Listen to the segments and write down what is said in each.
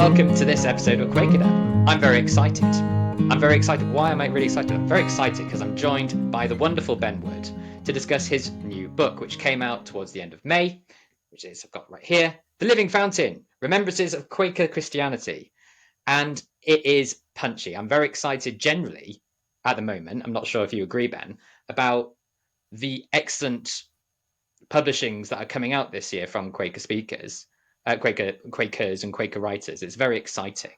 welcome to this episode of Quaker. I'm very excited. Why am I really excited? I'm very excited because I'm joined by the wonderful Ben Wood to discuss his new book, which came out towards the end of May, which is, I've got right here, The Living Fountain, Remembrances of Quaker Christianity. And it is punchy. I'm very excited generally at the moment, I'm not sure if you agree, Ben, about the excellent publishings that are coming out this year from Quaker speakers, Quakers and Quaker writers. It's very exciting.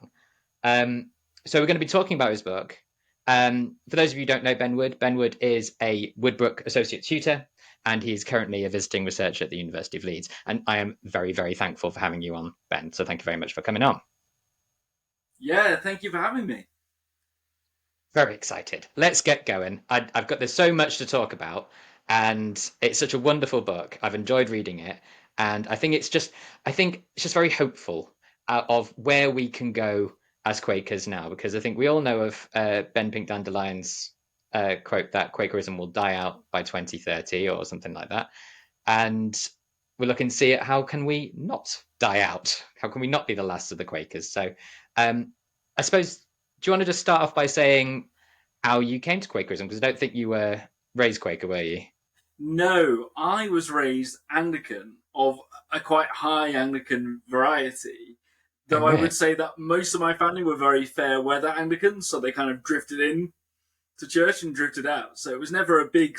So we're going to be talking about his book. For those of you who don't know Ben Wood is a Woodbrook Associate Tutor, and he's currently a visiting researcher at the University of Leeds. And I am very, very thankful for having you on, Ben. So thank you very much for coming on. Yeah, thank you for having me. Very excited. Let's get going. There's so much to talk about, and it's such a wonderful book. I've enjoyed reading it, and I think it's just very hopeful of where we can go as Quakers now, because I think we all know of Ben Pink Dandelion's quote that Quakerism will die out by 2030 or something like that, and we're looking to see it. How can we not die out? How can we not be the last of the Quakers? So, I suppose. Do you want to just start off by saying how you came to Quakerism? Because I don't think you were raised Quaker, were you? No, I was raised Anglican of a quite high Anglican variety, Oh, though I really? would say that most of my family were very fair weather Anglicans, so they kind of drifted in to church and drifted out. So it was never a big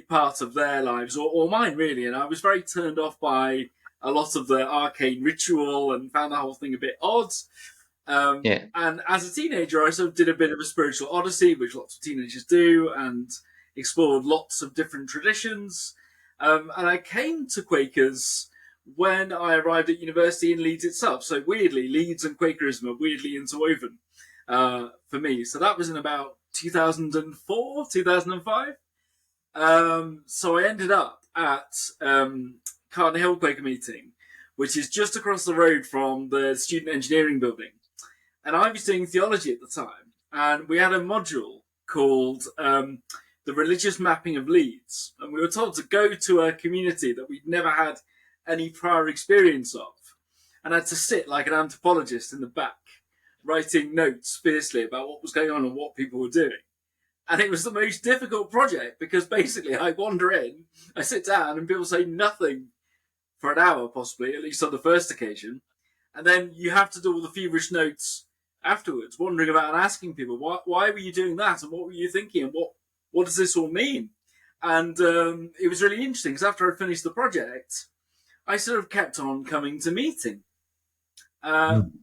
part of their lives or mine really. And I was very turned off by a lot of the arcane ritual and found the whole thing a bit odd. Yeah. And as a teenager, I sort of did a bit of a spiritual odyssey, which lots of teenagers do, and explored lots of different traditions. And I came to Quakers when I arrived at university in Leeds itself. So weirdly, Leeds and Quakerism are weirdly interwoven for me. So that was in about 2004, 2005. So I ended up at Cardinal Hill Quaker meeting, which is just across the road from the student engineering building. And I was doing theology at the time, and we had a module called The Religious Mapping of Leeds. And we were told to go to a community that we'd never had any prior experience of, and had to sit like an anthropologist in the back, writing notes fiercely about what was going on and what people were doing. And it was the most difficult project because basically I wander in, I sit down, and people say nothing for an hour, possibly, at least on the first occasion. And then you have to do all the feverish notes afterwards, wandering about and asking people, why were you doing that? And what were you thinking? And what does this all mean? And it was really interesting because after I finished the project, I sort of kept on coming to meeting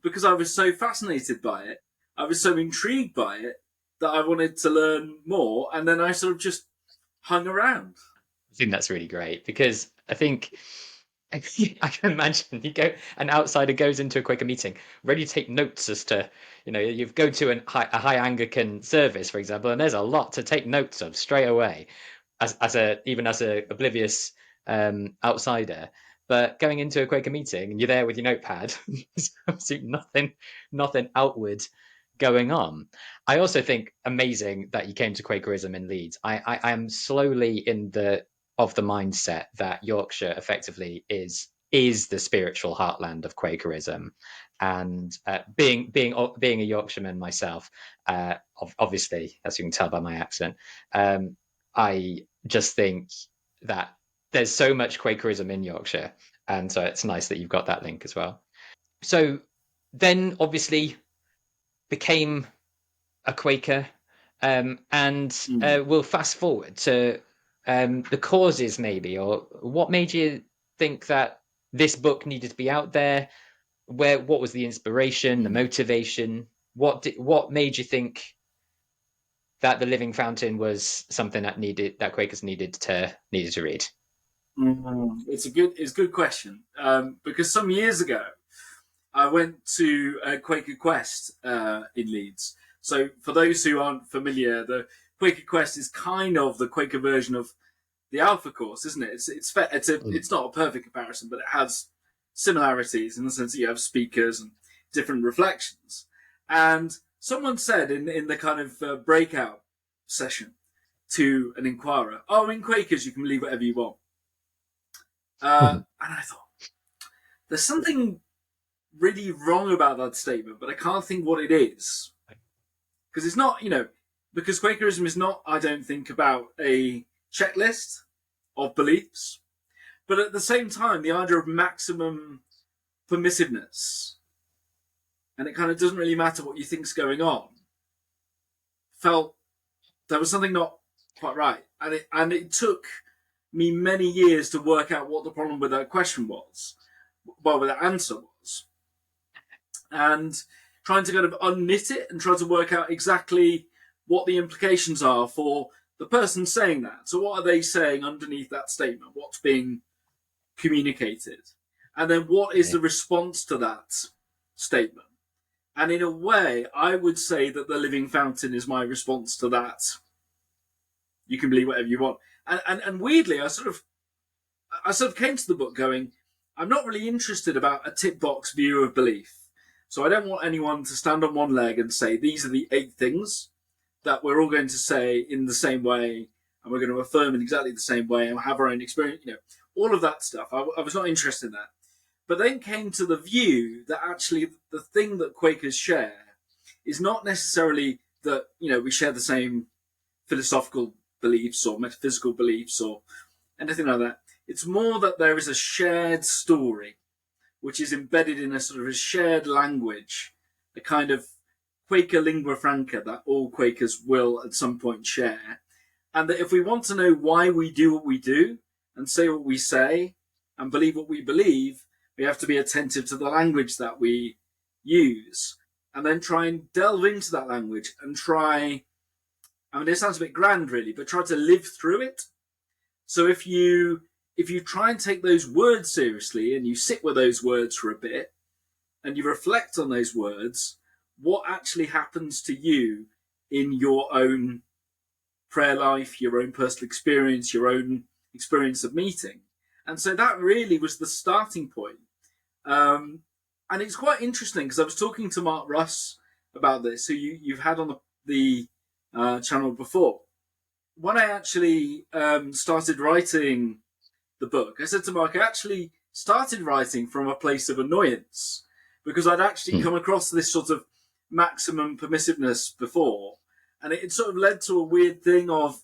because I was so fascinated by it. I was so intrigued by it that I wanted to learn more. And then I sort of just hung around. I think that's really great because I think I can imagine an outsider goes into a Quaker meeting ready to take notes as to, you go to a high Anglican service, for example, and there's a lot to take notes of straight away even as a oblivious outsider. But going into a Quaker meeting and you're there with your notepad, there's absolutely nothing outward going on. I also think amazing that you came to Quakerism in Leeds. I am slowly of the mindset that Yorkshire effectively is the spiritual heartland of Quakerism, and being a Yorkshireman myself, obviously, as you can tell by my accent, I just think that there's so much Quakerism in Yorkshire, and so it's nice that you've got that link as well. So then, obviously, became a Quaker, and Mm. we'll fast forward to the causes, maybe, or what made you think that this book needed to be out there? What was the inspiration, the Mm. motivation? What made you think that the Living Fountain was something that Quakers needed to read? It's a good question because some years ago I went to Quaker Quest in Leeds. So for those who aren't familiar, the Quaker Quest is kind of the Quaker version of the Alpha course, isn't it? It's not a perfect comparison, but it has similarities in the sense that you have speakers and different reflections. And someone said in the kind of breakout session to an inquirer, "Oh, in Quakers you can believe whatever you want." And I thought there's something really wrong about that statement, but I can't think what it is. Because it's not, because Quakerism is not, I don't think, about a checklist of beliefs, but at the same time, the idea of maximum permissiveness, and it kind of doesn't really matter what you think's going on, felt there was something not quite right, and it took me many years to work out what the problem with that question was, well, with that answer was, and trying to kind of unknit it and try to work out exactly what the implications are for the person saying that. So, what are they saying underneath that statement? What's being communicated? And then, what is Yeah. the response to that statement? And in a way, I would say that the living fountain is my response to that. You can believe whatever you want. And weirdly, I sort of came to the book going, I'm not really interested about a tick box view of belief. So I don't want anyone to stand on one leg and say these are the 8 things that we're all going to say in the same way, and we're going to affirm in exactly the same way and have our own experience. All of that stuff. I was not interested in that. But then came to the view that actually the thing that Quakers share is not necessarily that we share the same philosophical beliefs or metaphysical beliefs or anything like that. It's more that there is a shared story which is embedded in a sort of a shared language, a kind of Quaker lingua franca that all Quakers will at some point share. And that if we want to know why we do what we do and say what we say and believe what we believe, we have to be attentive to the language that we use and then try and delve into that language and try, I mean, it sounds a bit grand really, but try to live through it. So if you try and take those words seriously and you sit with those words for a bit and you reflect on those words, what actually happens to you in your own prayer life, your own personal experience, your own experience of meeting? And so that really was the starting point. And it's quite interesting because I was talking to Mark Russ about this, who you've had on the channel before. When I actually started writing the book, I said to Mark, I actually started writing from a place of annoyance because I'd actually Hmm. come across this sort of maximum permissiveness before. And it sort of led to a weird thing of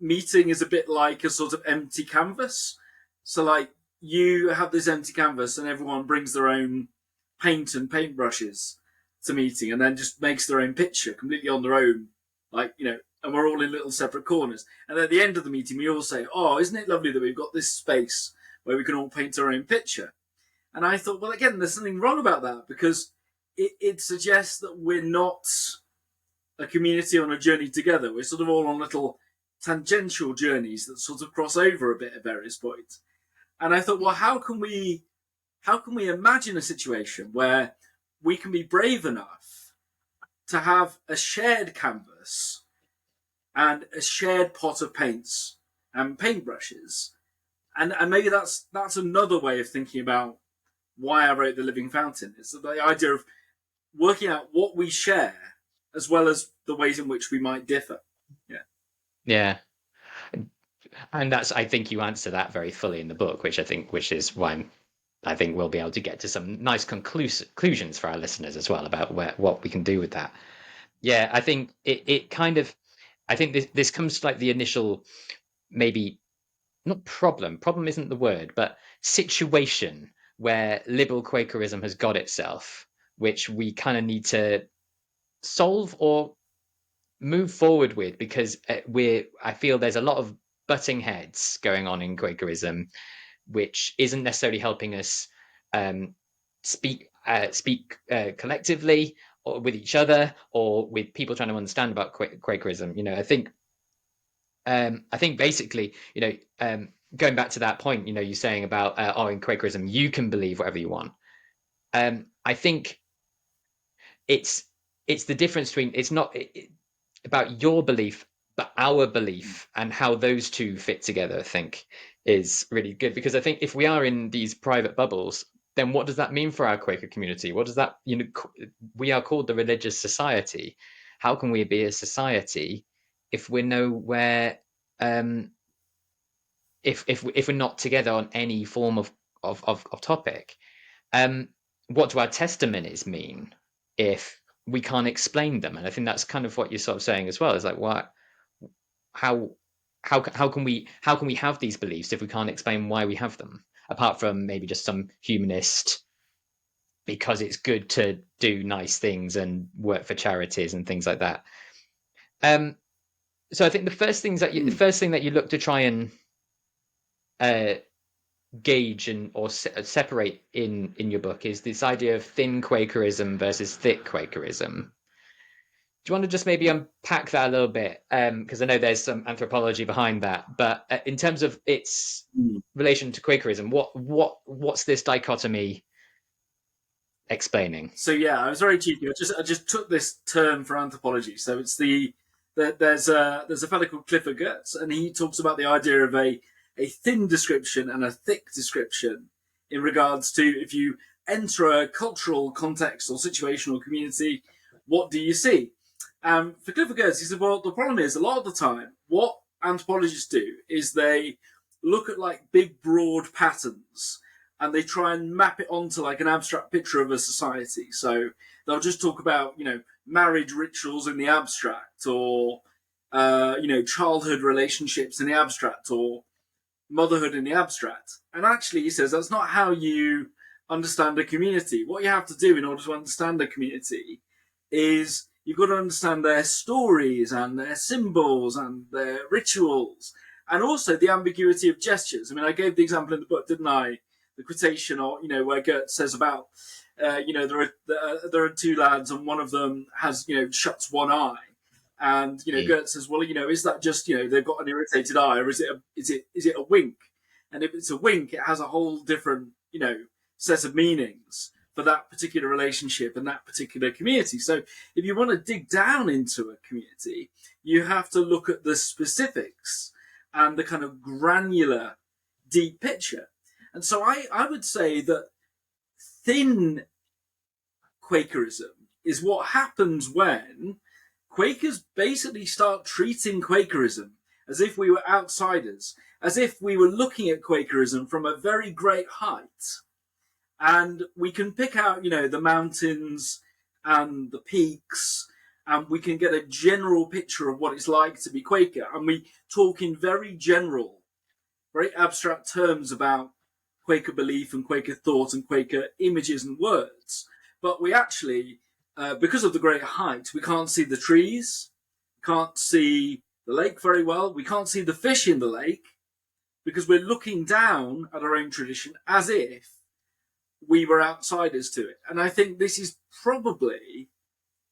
meeting is a bit like a sort of empty canvas. So, like, you have this empty canvas and everyone brings their own paint and paintbrushes to meeting and then just makes their own picture completely on their own, and we're all in little separate corners. And at the end of the meeting, we all say, "Oh, isn't it lovely that we've got this space where we can all paint our own picture?" And I thought, well, again, there's something wrong about that because it suggests that we're not a community on a journey together. We're sort of all on little tangential journeys that sort of cross over a bit at various points. And I thought, well, how can we imagine a situation where we can be brave enough to have a shared canvas and a shared pot of paints and paintbrushes, and maybe that's another way of thinking about why I wrote the Living Fountain. It's the idea of working out what we share as well as the ways in which we might differ. Yeah. Yeah. And that's, I think you answer that very fully in the book, which is why I think we'll be able to get to some nice conclusions for our listeners as well about what we can do with that. Yeah, I think it kind of, I think this comes to like the initial, maybe not problem isn't the word, but situation where liberal Quakerism has got itself, which we kind of need to solve or move forward with, because I feel there's a lot of butting heads going on in Quakerism, which isn't necessarily helping us um, speak collectively or with each other or with people trying to understand about Quakerism. I think basically, going back to that point, you saying about in Quakerism you can believe whatever you want. I think it's it's the difference between, it's not about your belief, but our belief, and how those two fit together, I think, is really good. Because I think if we are in these private bubbles, then what does that mean for our Quaker community? What does that, we are called the religious society. How can we be a society if we're nowhere, um, if we're not together on any form of topic? Um, what do our testimonies mean if we can't explain them? And I think that's kind of what you're sort of saying as well. Is like, what, how, how can we have these beliefs if we can't explain why we have them, apart from maybe just some humanist because it's good to do nice things and work for charities and things like that. Um, so I think the Mm. first thing that you look to try and uh, gauge and or separate in your book is this idea of thin Quakerism versus thick Quakerism. Do you want to just maybe unpack that a little bit? Because I know there's some anthropology behind that, but in terms of its Mm. relation to Quakerism, what's this dichotomy explaining? So yeah, I was very cheeky. I just took this term for anthropology. So it's there's a fellow called Clifford Geertz, and he talks about the idea of a thin description and a thick description in regards to if you enter a cultural context or situation or community, what do you see? For Clifford Geertz, he said, well, the problem is a lot of the time what anthropologists do is they look at like big broad patterns and they try and map it onto like an abstract picture of a society. So they'll just talk about, marriage rituals in the abstract, or childhood relationships in the abstract, or motherhood in the abstract. And actually, he says that's not how you understand a community. What you have to do in order to understand a community is you've got to understand their stories and their symbols and their rituals, and also the ambiguity of gestures. I mean, I gave the example in the book, didn't I? The quotation, or where Goethe says about, there are two lads, and one of them has, shuts one eye, and Goethe says, well, is that just they've got an irritated eye, or is it a wink? And if it's a wink, it has a whole different set of meanings for that particular relationship and that particular community. So if you want to dig down into a community, you have to look at the specifics and the kind of granular, deep picture. And so I would say that thin Quakerism is what happens when Quakers basically start treating Quakerism as if we were outsiders, as if we were looking at Quakerism from a very great height. And we can pick out, the mountains and the peaks, and we can get a general picture of what it's like to be Quaker. And we talk in very general, very abstract terms about Quaker belief and Quaker thought and Quaker images and words. But we actually, because of the great height, we can't see the trees, can't see the lake very well, we can't see the fish in the lake, because we're looking down at our own tradition as if we were outsiders to it. And I think this is probably,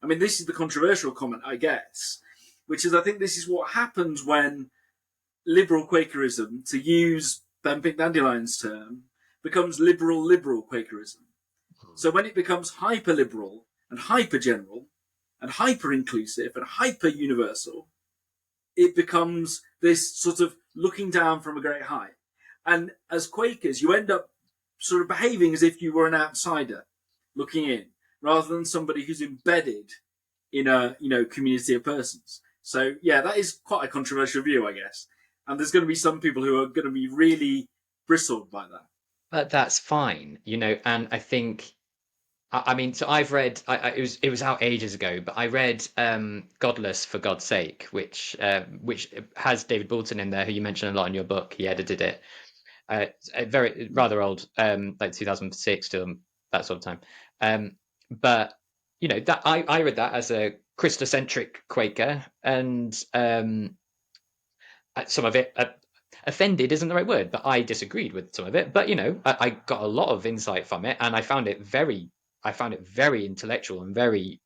this is the controversial comment, I guess, which is I think this is what happens when liberal Quakerism, to use Ben Dandelions' term, becomes liberal Quakerism. So when it becomes hyper liberal and hyper general and hyper inclusive and hyper universal, it becomes this sort of looking down from a great height. And as Quakers, you end up sort of behaving as if you were an outsider looking in, rather than somebody who's embedded in a community of persons. So yeah, that is quite a controversial view, I guess. And there's going to be some people who are going to be really bristled by that. But that's fine, and I think I mean, so I've read. It was out ages ago, but I read "Godless for God's Sake," which has David Boulton in there, who you mentioned a lot in your book. He edited it. It's a very rather old, like 2006 to that sort of time. But that I read that as a Christocentric Quaker, and some of it offended isn't the right word, but I disagreed with some of it. But I got a lot of insight from it, and I found it very intellectual and very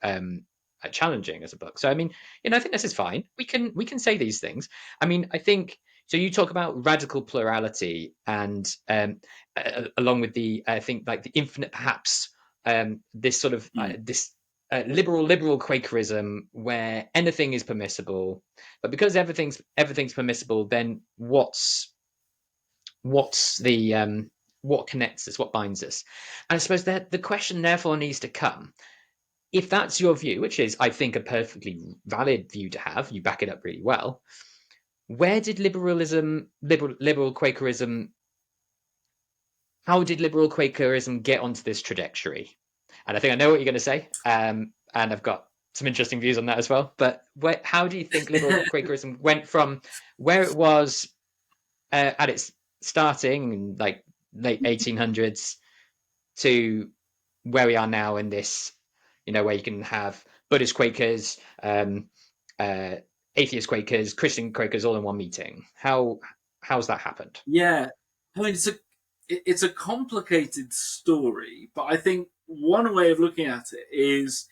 challenging as a book. So I mean, I think this is fine. We can say these things. I mean, I think so. You talk about radical plurality, and along with I think like the infinite perhaps, this sort of Mm. this liberal Quakerism where anything is permissible, but because everything's permissible, then what's the what connects us, what binds us? And I suppose that the question therefore needs to come, if that's your view, which is I think a perfectly valid view to have, you back it up really well. Where did liberal Quakerism? How did liberal Quakerism get onto this trajectory? And I think I know what you're going to say. And I've got some interesting views on that as well. But how do you think liberal Quakerism went from where it was at its starting in like late 1800s to where we are now in this, where you can have Buddhist Quakers, uh, atheist Quakers, Christian Quakers all in one meeting? How's that happened? Yeah, I mean it's a complicated story, but I think one way of looking at it is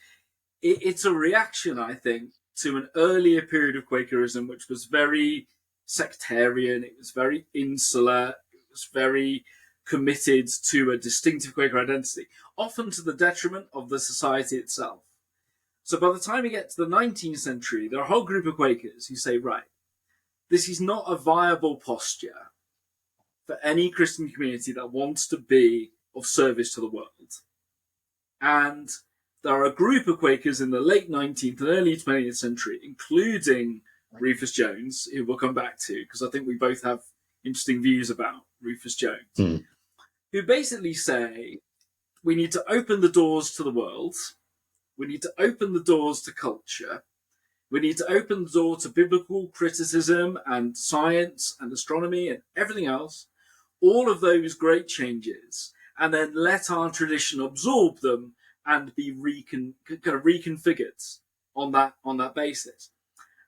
it's a reaction, I think, to an earlier period of Quakerism, which was very sectarian. It was very insular. It was very committed to a distinctive Quaker identity, often to the detriment of the society itself. So by the time you get to the 19th century, there are a whole group of Quakers who say, right, this is not a viable posture for any Christian community that wants to be of service to the world. And there are a group of Quakers in the late 19th and early 20th century, including Rufus Jones, who we'll come back to, because I think we both have interesting views about Rufus Jones, who basically say we need to open the doors to the world, we need to open the doors to culture, we need to open the door to biblical criticism and science and astronomy and everything else, all of those great changes, and then let our tradition absorb them and be reconfigured on that basis.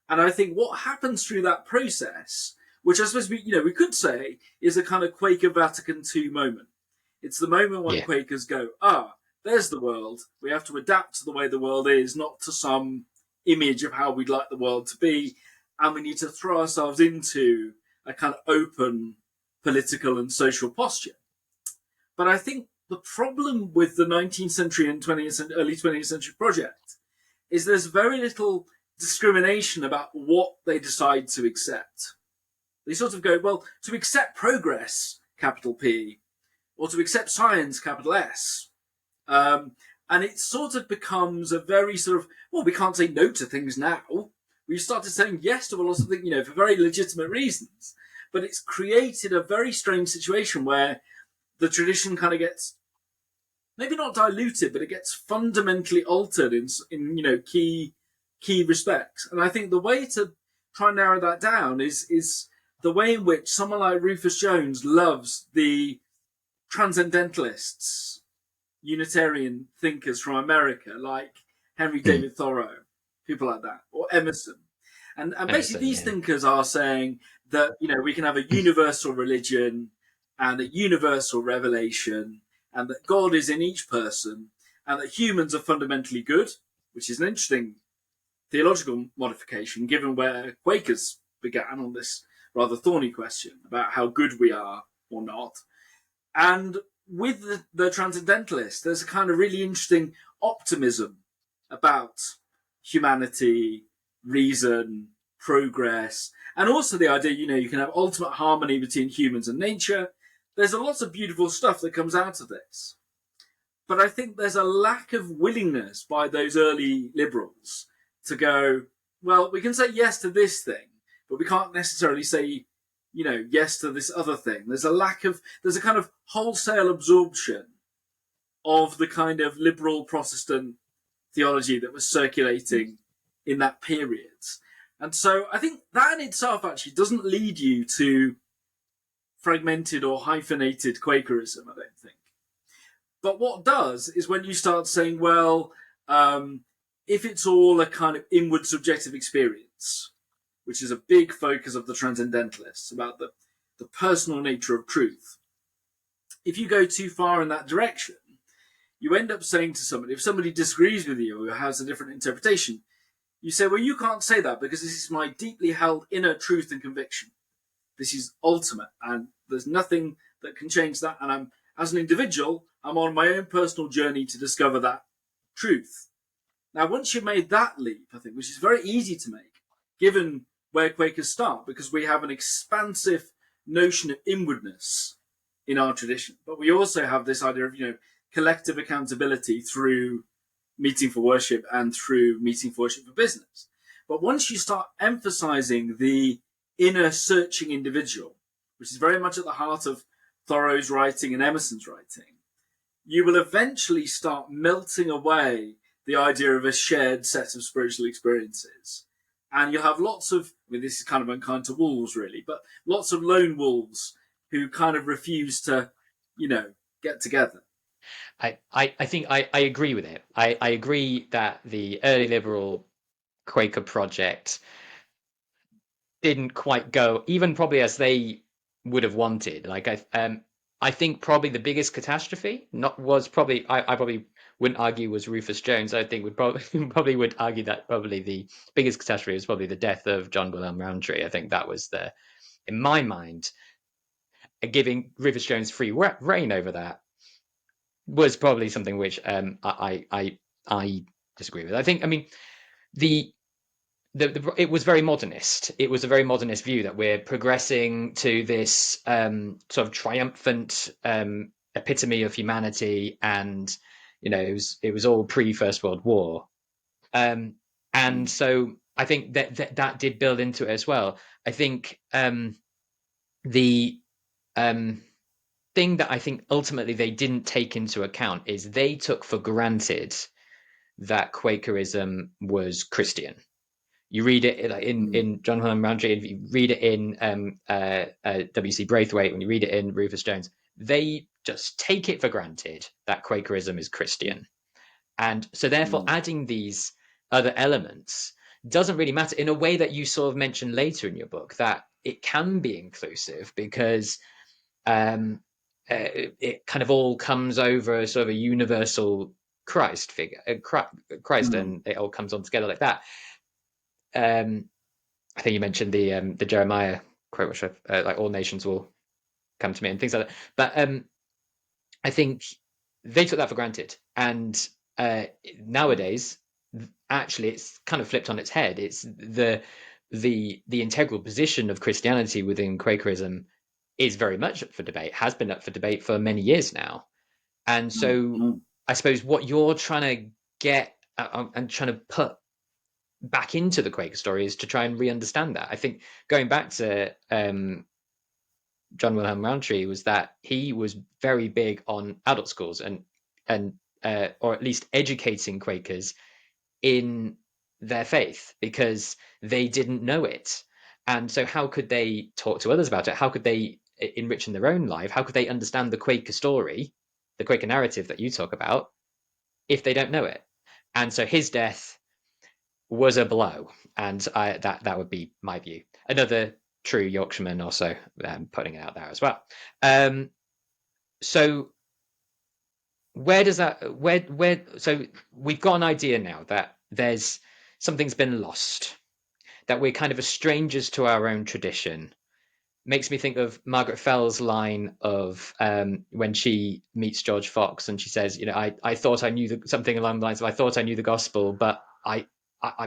And I think what happens through that process, which I suppose we could say is a kind of Quaker Vatican II moment. It's the moment when Quakers go, there's the world. We have to adapt to the way the world is, not to some image of how we'd like the world to be. And we need to throw ourselves into a kind of open political and social posture. But I think the problem with the 19th century and early 20th century project is there's very little discrimination about what they decide to accept. They sort of go, well, to accept progress, capital P, or to accept science, capital S. And it sort of becomes a very sort of, well, we can't say no to things now. We've started saying yes to a lot of things, for very legitimate reasons. But it's created a very strange situation where the tradition kind of gets maybe not diluted, but it gets fundamentally altered in key respects. And I think the way to try and narrow that down is the way in which someone like Rufus Jones loves the transcendentalists, Unitarian thinkers from America, like Henry David Thoreau, people like that, or Emerson. And basically these thinkers are saying that, we can have a universal religion and a universal revelation, and that God is in each person, and that humans are fundamentally good, which is an interesting theological modification, given where Quakers began on this rather thorny question about how good we are or not. And with the transcendentalists, there's a kind of really interesting optimism about humanity, reason, progress, and also the idea, you can have ultimate harmony between humans and nature. There's a lot of beautiful stuff that comes out of this. But I think there's a lack of willingness by those early liberals to go, well, we can say yes to this thing, but we can't necessarily say, yes to this other thing. There's a kind of wholesale absorption of the kind of liberal Protestant theology that was circulating in that period. And so I think that in itself actually doesn't lead you to fragmented or hyphenated Quakerism, I don't think. But what does is when you start saying, well, if it's all a kind of inward subjective experience, which is a big focus of the transcendentalists, about the personal nature of truth, if you go too far in that direction, you end up saying to somebody, if somebody disagrees with you or has a different interpretation, you say, well, you can't say that because this is my deeply held inner truth and conviction. This is ultimate, and there's nothing that can change that. And as an individual, I'm on my own personal journey to discover that truth. Now, once you've made that leap, I think, which is very easy to make, given where Quakers start, because we have an expansive notion of inwardness in our tradition, but we also have this idea of, collective accountability through meeting for worship and through meeting for worship for business. But once you start emphasizing the inner searching individual, which is very much at the heart of Thoreau's writing and Emerson's writing, you will eventually start melting away the idea of a shared set of spiritual experiences. And you'll have lots of, I mean, this is kind of unkind to wolves, really, but lots of lone wolves who kind of refuse to, you know, get together. I think I agree with it. I agree that the early liberal Quaker project didn't quite go even probably as they would have wanted. Like I think probably the biggest catastrophe not was probably I probably wouldn't argue was Rufus Jones. I think would probably probably would argue that probably the biggest catastrophe was probably the death of John Wilhelm Rowntree. I think that was the, in my mind, giving Rufus Jones free reign over that was probably something which I disagree with. I think, I mean, the it was very modernist. It was a very modernist view that we're progressing to this sort of triumphant epitome of humanity, and it was all pre First World War, and so I think that did build into it as well. I think the thing that I think ultimately they didn't take into account is they took for granted that Quakerism was Christian. You read it in John Wilhelm Rowntree, you read it in W.C. Braithwaite, when you read it in Rufus Jones, they just take it for granted that Quakerism is Christian. And so therefore adding these other elements doesn't really matter, in a way that you sort of mentioned later in your book, that it can be inclusive because it kind of all comes over a sort of a universal Christ figure, Christ, and it all comes on together like that. I think you mentioned the Jeremiah quote, which like all nations will come to me and things like that. But I think they took that for granted, and nowadays, actually, it's kind of flipped on its head. It's the integral position of Christianity within Quakerism is very much up for debate, has been up for debate for many years now. And so I suppose what you're trying to get and trying to put back into the Quaker story is to try and re-understand that. I think going back to John Wilhelm Rowntree was that he was very big on adult schools and or at least educating Quakers in their faith, because they didn't know it. And so how could they talk to others about it? How could they enrich in their own life? How could they understand the Quaker story, the Quaker narrative that you talk about, if they don't know it? And so his death was a blow, and that would be my view. Another true Yorkshireman also putting it out there as well. So where does that where so we've got an idea now that there's something's been lost, that we're kind of as strangers to our own tradition. Makes me think of Margaret Fell's line of when she meets George Fox and she says, I thought I knew something along the lines of, I thought I knew the gospel, but I'm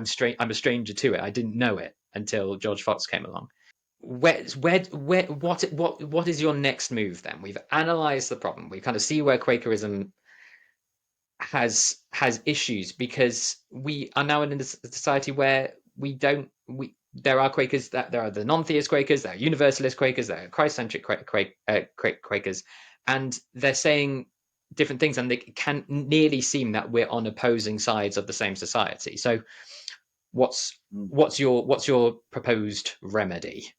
a stranger to it. I didn't know it until George Fox came along. What is your next move then? We've analysed the problem. We kind of see where Quakerism has issues, because we are now in a society where there are Quakers, that there are the non-theist Quakers, there are Universalist Quakers, there are Christ-centric Quakers, and they're saying different things, and it can nearly seem that we're on opposing sides of the same society. So what's your proposed remedy?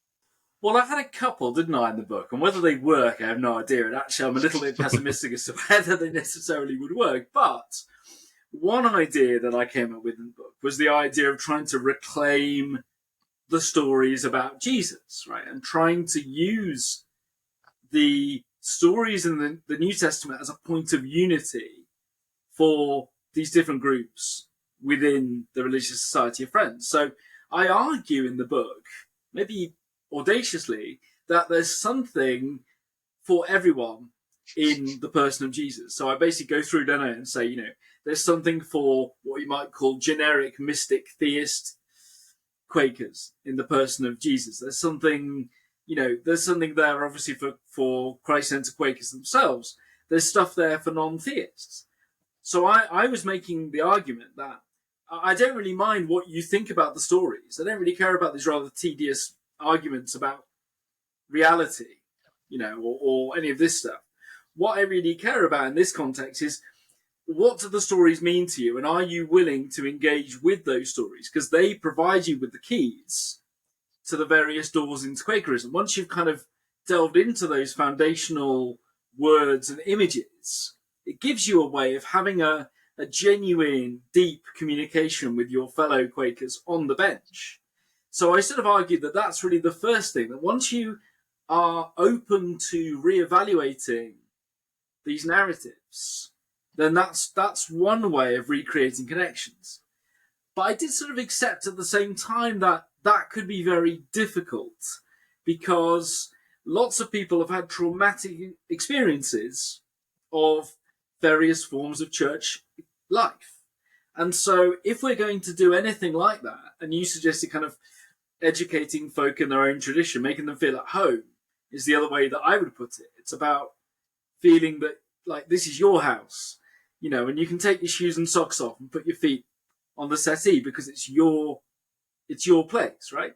Well, I had a couple, didn't I, in the book? And whether they work, I have no idea. And actually, I'm a little bit pessimistic as to whether they necessarily would work. But one idea that I came up with in the book was the idea of trying to reclaim the stories about Jesus, right? And trying to use the stories in the New Testament as a point of unity for these different groups within the religious society of Friends. So I argue in the book, maybe audaciously, that there's something for everyone in the person of Jesus. So I basically go through, don't I, and say, there's something for what you might call generic mystic theist Quakers in the person of Jesus. There's something, there's something there obviously for Christ-centered Quakers themselves. There's stuff there for non-theists. So I was making the argument that I don't really mind what you think about the stories. I don't really care about these rather tedious arguments about reality, or any of this stuff. what I really care about in this context is, what do the stories mean to you, and are you willing to engage with those stories? Because they provide you with the keys to the various doors into Quakerism. Once you've kind of delved into those foundational words and images, it gives you a way of having a genuine, deep communication with your fellow Quakers on the bench. So I sort of argue that that's really the first thing, that once you are open to reevaluating these narratives, then that's one way of recreating connections. But I did sort of accept at the same time that that could be very difficult, because lots of people have had traumatic experiences of various forms of church life. And so if we're going to do anything like that, and you suggested kind of educating folk in their own tradition, making them feel at home, is the other way that I would put it. It's about feeling that, like, this is your house, and you can take your shoes and socks off and put your feet on the settee because it's your place, right?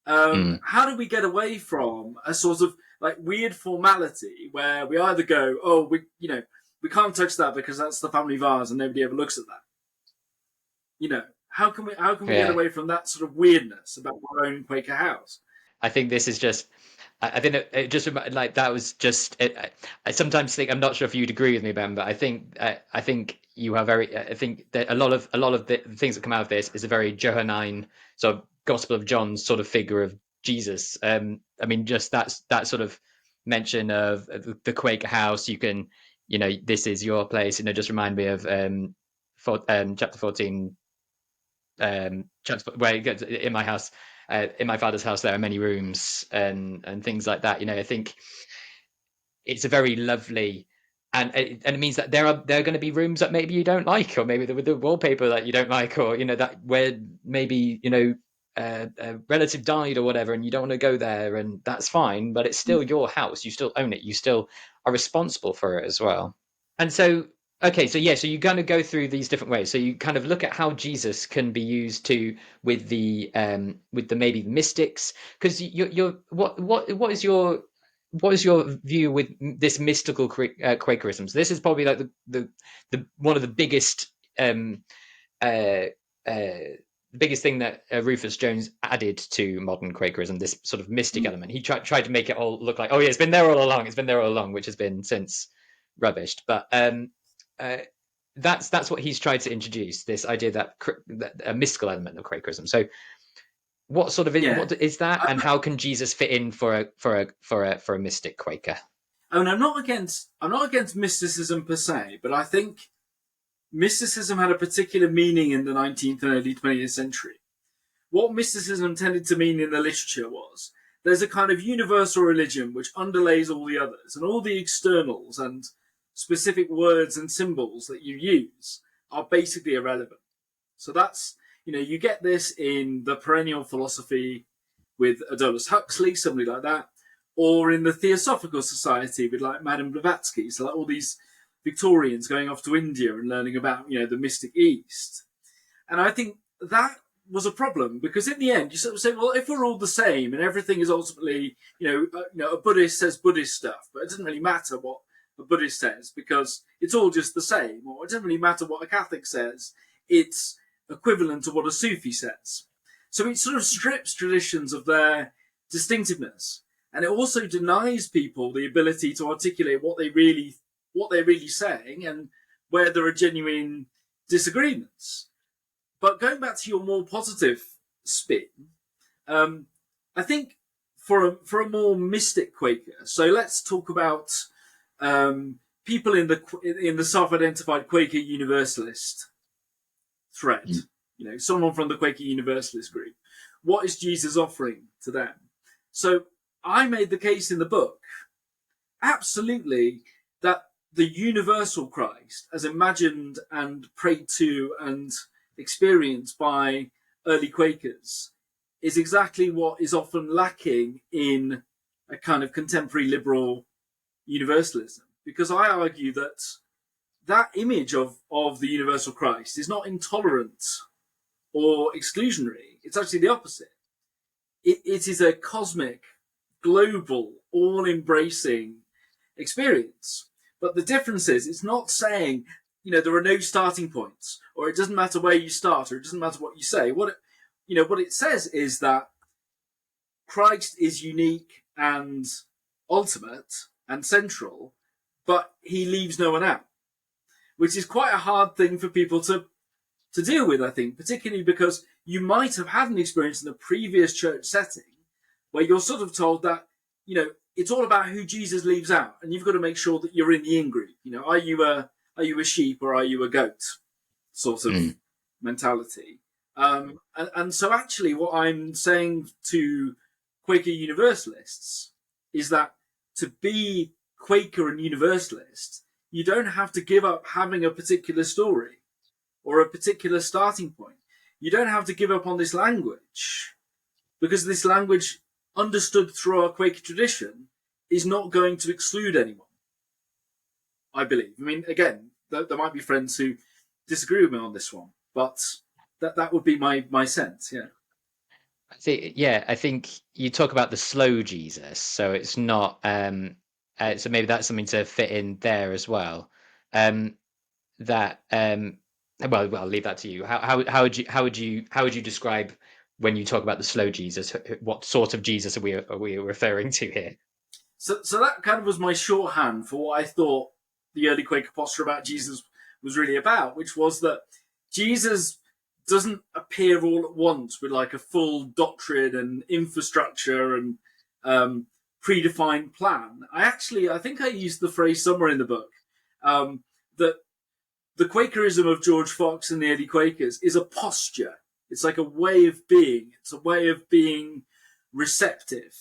How do we get away from a sort of like weird formality where we either go, oh, we can't touch that because that's the family vase and nobody ever looks at that. How can we get Yeah. away from that sort of weirdness about our own Quaker house? I think this is just. I think it just like that was just. I sometimes think, I'm not sure if you'd agree with me, Ben, but I think you are very. I think that a lot of the things that come out of this is a very Johannine sort of Gospel of John sort of figure of Jesus. I mean, just that sort of mention of the Quaker house. You can, this is your place. Just remind me of chapter 14. Where he gets in my house, in my father's house, there are many rooms and things like that. I think it's a very lovely, and it means that there are going to be rooms that maybe you don't like, or maybe the wallpaper that you don't like, or that where maybe a relative died or whatever, and you don't want to go there, and that's fine. But it's still your house. You still own it. You still are responsible for it as well. And so, okay, so yeah, so you're going to go through these different ways. So you kind of look at how Jesus can be used to with the maybe mystics, because you're what is your view with this mystical Quakerism? So this is probably like the one of the biggest uh, the biggest thing that Rufus Jones added to modern Quakerism, this sort of mystic element. He tried to make it all look like, oh yeah, it's been there all along. It's been there all along, which has been since rubbished. But uh, that's what he's tried to introduce, this idea that a mystical element of Quakerism. So what sort of Yeah. what is that, and how can Jesus fit in for a mystic Quaker? I mean, I'm not against mysticism per se, but I think mysticism had a particular meaning in the 19th and early 20th century. What mysticism tended to mean in the literature was there's a kind of universal religion which underlays all the others, and all the externals and specific words and symbols that you use are basically irrelevant. So that's, you get this in the perennial philosophy with Aldous Huxley, somebody like that, or in the Theosophical Society with like Madame Blavatsky. So like all these Victorians going off to India and learning about, the mystic East. And I think that was a problem, because in the end you sort of say, well, if we're all the same and everything is ultimately, a Buddhist says Buddhist stuff, but it doesn't really matter what a Buddhist says because it's all just the same, or it doesn't really matter what a Catholic says, it's equivalent to what a Sufi says. So it sort of strips traditions of their distinctiveness, and it also denies people the ability to articulate what they're really saying and where there are genuine disagreements. But going back to your more positive spin, I think for a more mystic Quaker, so let's talk about people in the self-identified Quaker Universalist thread. Someone from the Quaker Universalist group. What is Jesus offering to them? So I made the case in the book, absolutely, that the universal Christ, as imagined and prayed to and experienced by early Quakers, is exactly what is often lacking in a kind of contemporary liberal universalism. Because I argue that image of the universal Christ is not intolerant or exclusionary. It's actually the opposite. It is a cosmic, global, all-embracing experience, But the difference is, it's not saying, there are no starting points, or it doesn't matter where you start, or it doesn't matter what you say. What it says is that Christ is unique and ultimate and central, but he leaves no one out, which is quite a hard thing for people to deal with, I think, particularly because you might have had an experience in a previous church setting where you're sort of told that, it's all about who Jesus leaves out, and you've got to make sure that you're in the in group. Are you a sheep or are you a goat sort of Mm. mentality? And so actually what I'm saying to Quaker Universalists is that to be Quaker and Universalist, you don't have to give up having a particular story or a particular starting point. You don't have to give up on this language, because this language, understood through our Quaker tradition, is not going to exclude anyone, I believe. I mean, again, there might be friends who disagree with me on this one, but that would be my sense, yeah. I think you talk about the slow Jesus, so it's not so maybe that's something to fit in there as well. Um that well, I'll leave that to you. How would you describe when you talk about the slow Jesus? What sort of Jesus are we referring to here? So that kind of was my shorthand for what I thought the early Quaker posture about Jesus was really about, which was that Jesus doesn't appear all at once with like a full doctrine and infrastructure and predefined plan. I think I used the phrase somewhere in the book, that the Quakerism of George Fox and the early Quakers is a posture. It's like a way of being. It's a way of being receptive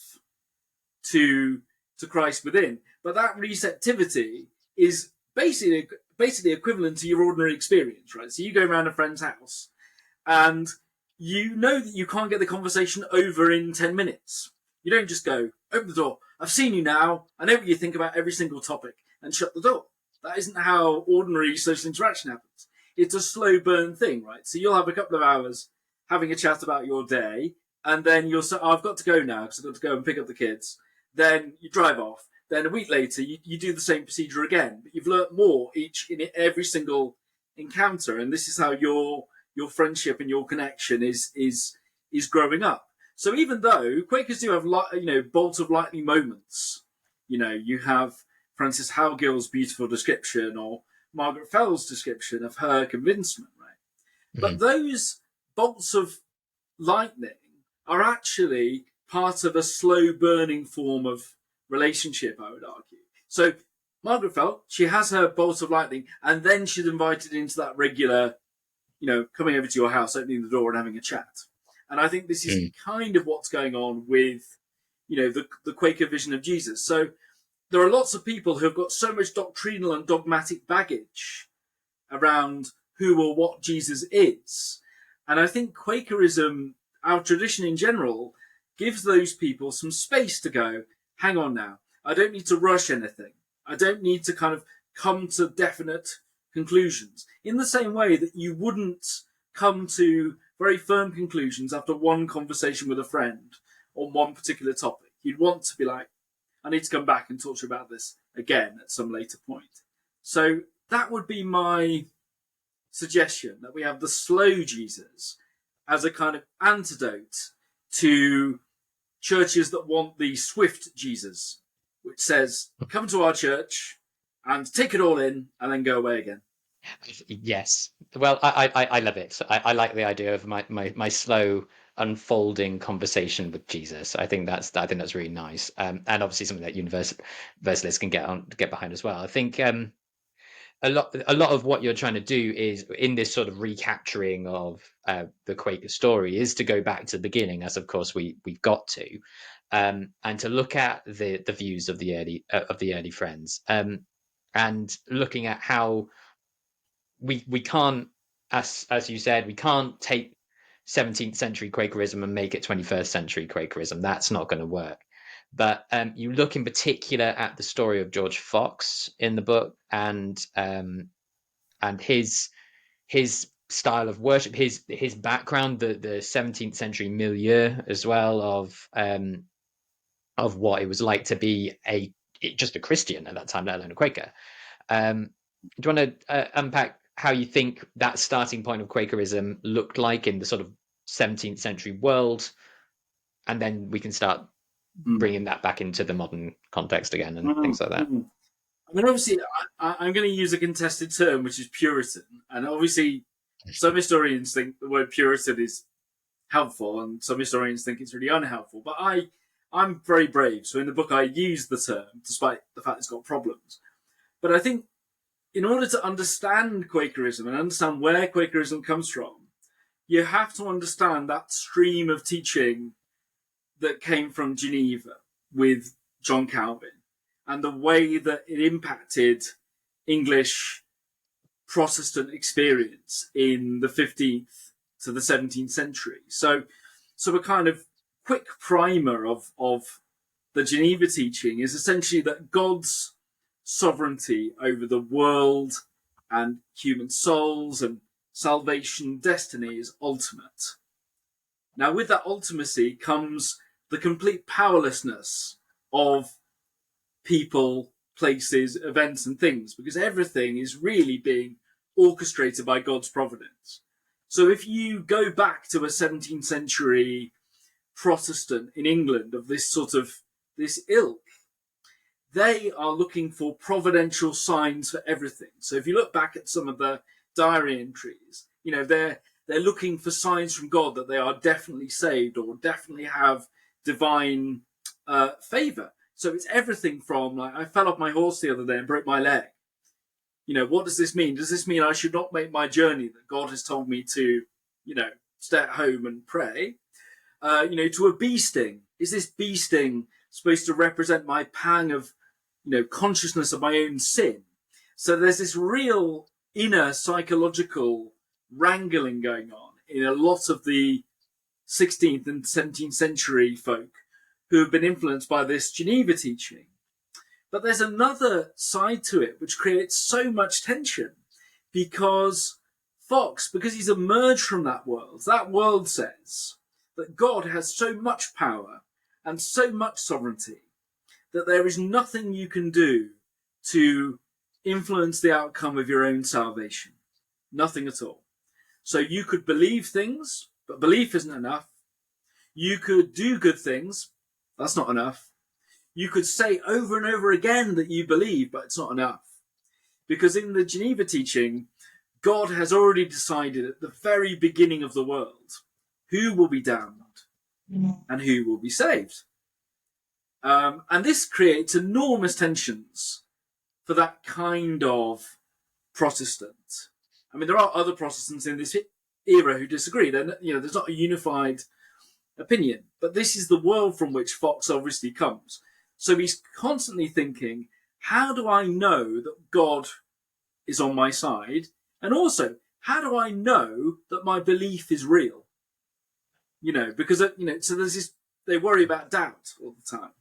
to Christ within. But that receptivity is basically equivalent to your ordinary experience, right? So you go around a friend's house and you know that you can't get the conversation over in 10 minutes. You don't just go, open the door, I've seen you now, I know what you think about every single topic, and shut the door. That isn't how ordinary social interaction happens. It's a slow burn thing, right? So you'll have a couple of hours having a chat about your day, and then you'll say, oh, I've got to go now because I've got to go and pick up the kids. Then you drive off. Then a week later, you do the same procedure again, but you've learnt more in every single encounter, and this is how your friendship and your connection is growing up. So even though Quakers do have bolt of lightning moments, you have Frances Howgill's beautiful description or Margaret Fell's description of her convincement, right? But Mm. those bolts of lightning are actually part of a slow burning form of relationship, I would argue. So Margaret Fell, she has her bolt of lightning, and then she's invited into that regular, coming over to your house, opening the door and having a chat. And I think this is Mm. kind of what's going on with, the Quaker vision of Jesus. So there are lots of people who have got so much doctrinal and dogmatic baggage around who or what Jesus is. And I think Quakerism, our tradition in general, gives those people some space to go, hang on now, I don't need to rush anything. I don't need to kind of come to definite conclusions. In the same way that you wouldn't come to very firm conclusions after one conversation with a friend on one particular topic. You'd want to be like, I need to come back and talk to you about this again at some later point. So that would be my suggestion, that we have the slow Jesus as a kind of antidote to churches that want the swift Jesus, which says, come to our church and take it all in and then go away again. Yes. Well, I love it. I like the idea of my slow unfolding conversation with Jesus. I think that's really nice. And obviously something that universalists can get behind as well. I think a lot of what you're trying to do is in this sort of recapturing of the Quaker story is to go back to the beginning, as of course we've got to, and to look at the views of the early friends, and looking at how we can't, as you said, we can't take 17th century Quakerism and make it 21st century Quakerism. That's not going to work. But you look in particular at the story of George Fox in the book, and his style of worship, his background, the 17th century milieu as well of what it was like to be just a Christian at that time, let alone a Quaker. Do you want to unpack how you think that starting point of Quakerism looked like in the sort of 17th century world, and then we can start Mm. bringing that back into the modern context again and Mm, things like that. mm. I mean, obviously, I'm going to use a contested term, which is Puritan, and obviously, some historians think the word Puritan is helpful, and some historians think it's really unhelpful. But I'm very brave, so in the book I use the term, despite the fact it's got problems. But I think in order to understand Quakerism and understand where Quakerism comes from, you have to understand that stream of teaching that came from Geneva with John Calvin and the way that it impacted English Protestant experience in the 15th to the 17th century. So a kind of quick primer of the Geneva teaching is essentially that God's sovereignty over the world and human souls and salvation destiny is ultimate. Now, with that ultimacy comes the complete powerlessness of people, places, events, and things, because everything is really being orchestrated by God's providence. So if you go back to a 17th century Protestant in England of this sort of this ilk, they are looking for providential signs for everything. So if you look back at some of the diary entries, they're looking for signs from God that they are definitely saved or definitely have divine favor. So it's everything from like I fell off my horse the other day and broke my leg. What does this mean? Does this mean I should not make my journey that God has told me to, stay at home and pray? To a bee sting. Is this bee sting supposed to represent my pang of, consciousness of my own sin? So there's this real inner psychological wrangling going on in a lot of the 16th and 17th century folk who have been influenced by this Geneva teaching. But there's another side to it which creates so much tension because because he's emerged from that world says that God has so much power and so much sovereignty that there is nothing you can do to influence the outcome of your own salvation. Nothing at all. So you could believe things, but belief isn't enough. You could do good things. That's not enough. You could say over and over again that you believe, but it's not enough. Because in the Geneva teaching, God has already decided at the very beginning of the world who will be damned and who will be saved. And this creates enormous tensions for that kind of Protestant. I mean, there are other Protestants in this era who disagree. There's not a unified opinion, but this is the world from which Fox obviously comes. So he's constantly thinking, how do I know that God is on my side? And also, how do I know that my belief is real? Because, so there's this, they worry about doubt all the time.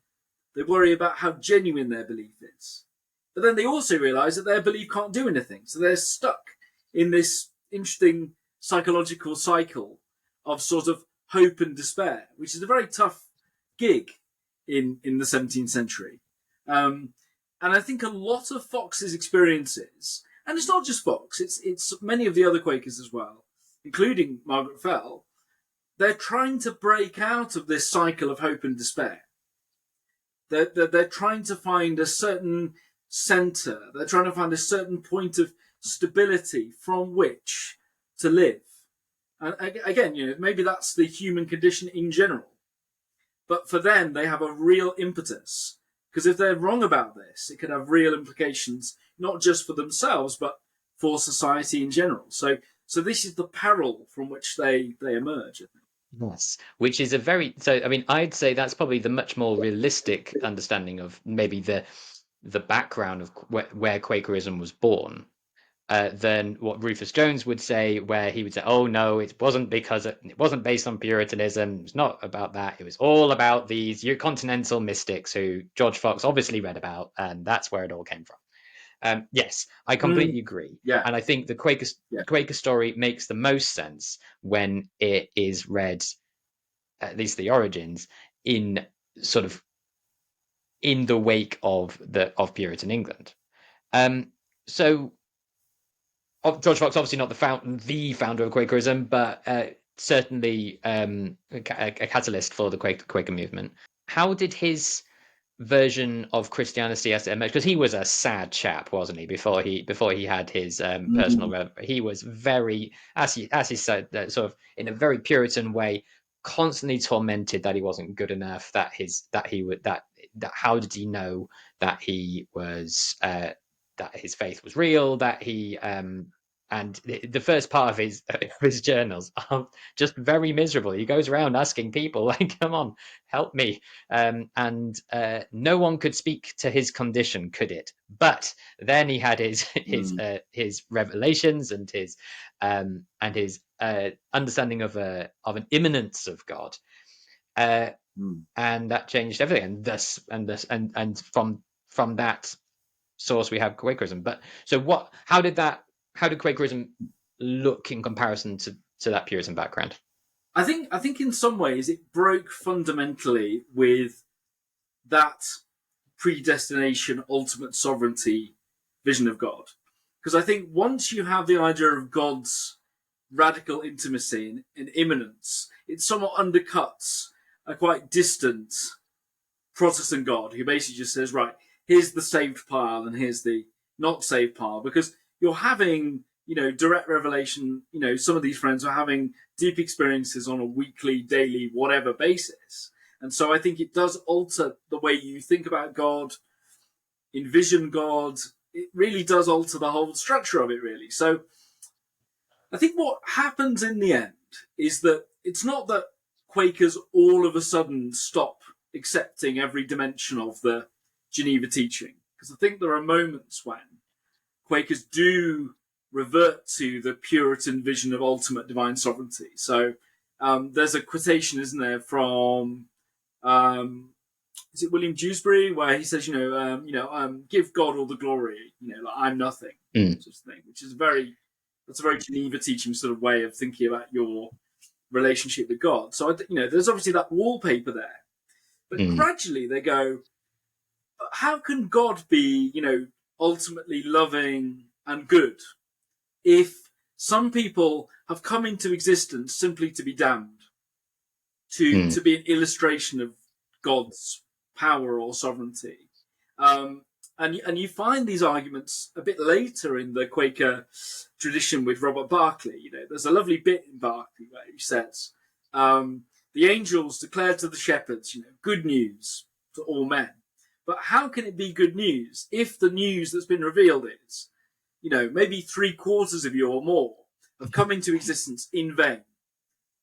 They worry about how genuine their belief is. But then they also realize that their belief can't do anything. So they're stuck in this interesting psychological cycle of sort of hope and despair, which is a very tough gig in the 17th century. And I think a lot of Fox's experiences, and it's not just Fox, it's many of the other Quakers as well, including Margaret Fell, they're trying to break out of this cycle of hope and despair. They're trying to find a certain center. They're trying to find a certain point of stability from which to live. And again, maybe that's the human condition in general. But for them, they have a real impetus. Because if they're wrong about this, it could have real implications, not just for themselves, but for society in general. So this is the peril from which they emerge, I think. Yes, which is I mean, I'd say that's probably the much more realistic understanding of maybe the background of where Quakerism was born, than what Rufus Jones would say, where he would say, "Oh no, it wasn't because it wasn't based on Puritanism. It's not about that. It was all about these continental mystics who George Fox obviously read about, and that's where it all came from." Yes, I completely agree, Yeah, and I think the yeah. Quaker story makes the most sense when it is read, at least the origins, in sort of in the wake of Puritan England. So George Fox, obviously not the founder of Quakerism, but certainly a catalyst for the Quaker movement. How did his version of Christianity as it emerged? Because he was a sad chap, wasn't he? Before he had his Mm, he was very, as he said, sort of in a very Puritan way, constantly tormented that he wasn't good enough. That he would that how did he know that he was that his faith was real? That he and the first part of his journals are just very miserable. He goes around asking people, like, "Come on, help me," and no one could speak to his condition, could it? But then he had mm, his revelations and his understanding of an immanence of God, uh, mm. and that changed everything. And from that source we have Quakerism. But so what? How did Quakerism look in comparison to that Puritan background? I think in some ways it broke fundamentally with that predestination, ultimate sovereignty vision of God. Because I think once you have the idea of God's radical intimacy and immanence, it somewhat undercuts a quite distant Protestant God who basically just says, right, here's the saved pile and here's the not saved pile. Because you're having, direct revelation, some of these friends are having deep experiences on a weekly, daily, whatever basis. And so I think it does alter the way you think about God, envision God. It really does alter the whole structure of it, really. So I think what happens in the end is that it's not that Quakers all of a sudden stop accepting every dimension of the Geneva teaching, because I think there are moments when Quakers do revert to the Puritan vision of ultimate divine sovereignty. So there's a quotation, isn't there, from um, is it William Dewsbury, where he says, give God all the glory, like I'm nothing, Mm, sort of thing, which is that's a very Geneva teaching sort of way of thinking about your relationship with God. So, there's obviously that wallpaper there, but mm, gradually they go, how can God be, ultimately loving and good if some people have come into existence simply to be damned, to mm, be an illustration of God's power or sovereignty? Um, and you find these arguments a bit later in the Quaker tradition with Robert Barclay. There's a lovely bit in Barclay where he says, the angels declared to the shepherds, good news to all men. But how can it be good news if the news that's been revealed is, maybe 3/4 of you or more have come into existence in vain?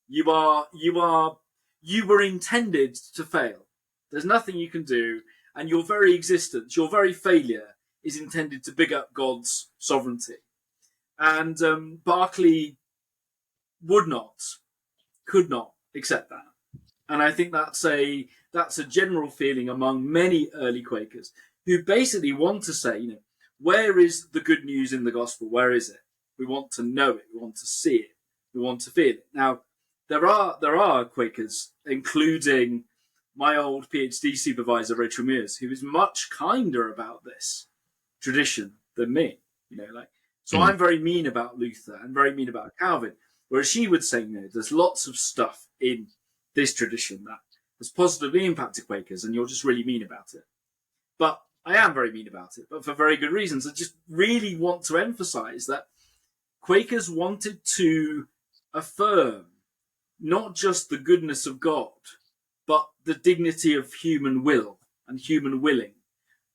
You were intended to fail. There's nothing you can do, and your very existence, your very failure, is intended to big up God's sovereignty. And Berkeley would not, could not accept that. And I think that's a general feeling among many early Quakers who basically want to say, where is the good news in the gospel? Where is it? We want to know it. We want to see it. We want to feel it. Now, there are Quakers, including my old PhD supervisor Rachel Mears, who is much kinder about this tradition than me. So mm, I'm very mean about Luther and very mean about Calvin, whereas she would say, there's lots of stuff in this tradition that has positively impacted Quakers, and you're just really mean about it. But I am very mean about it, but for very good reasons. I just really want to emphasize that Quakers wanted to affirm not just the goodness of God, but the dignity of human will and human willing.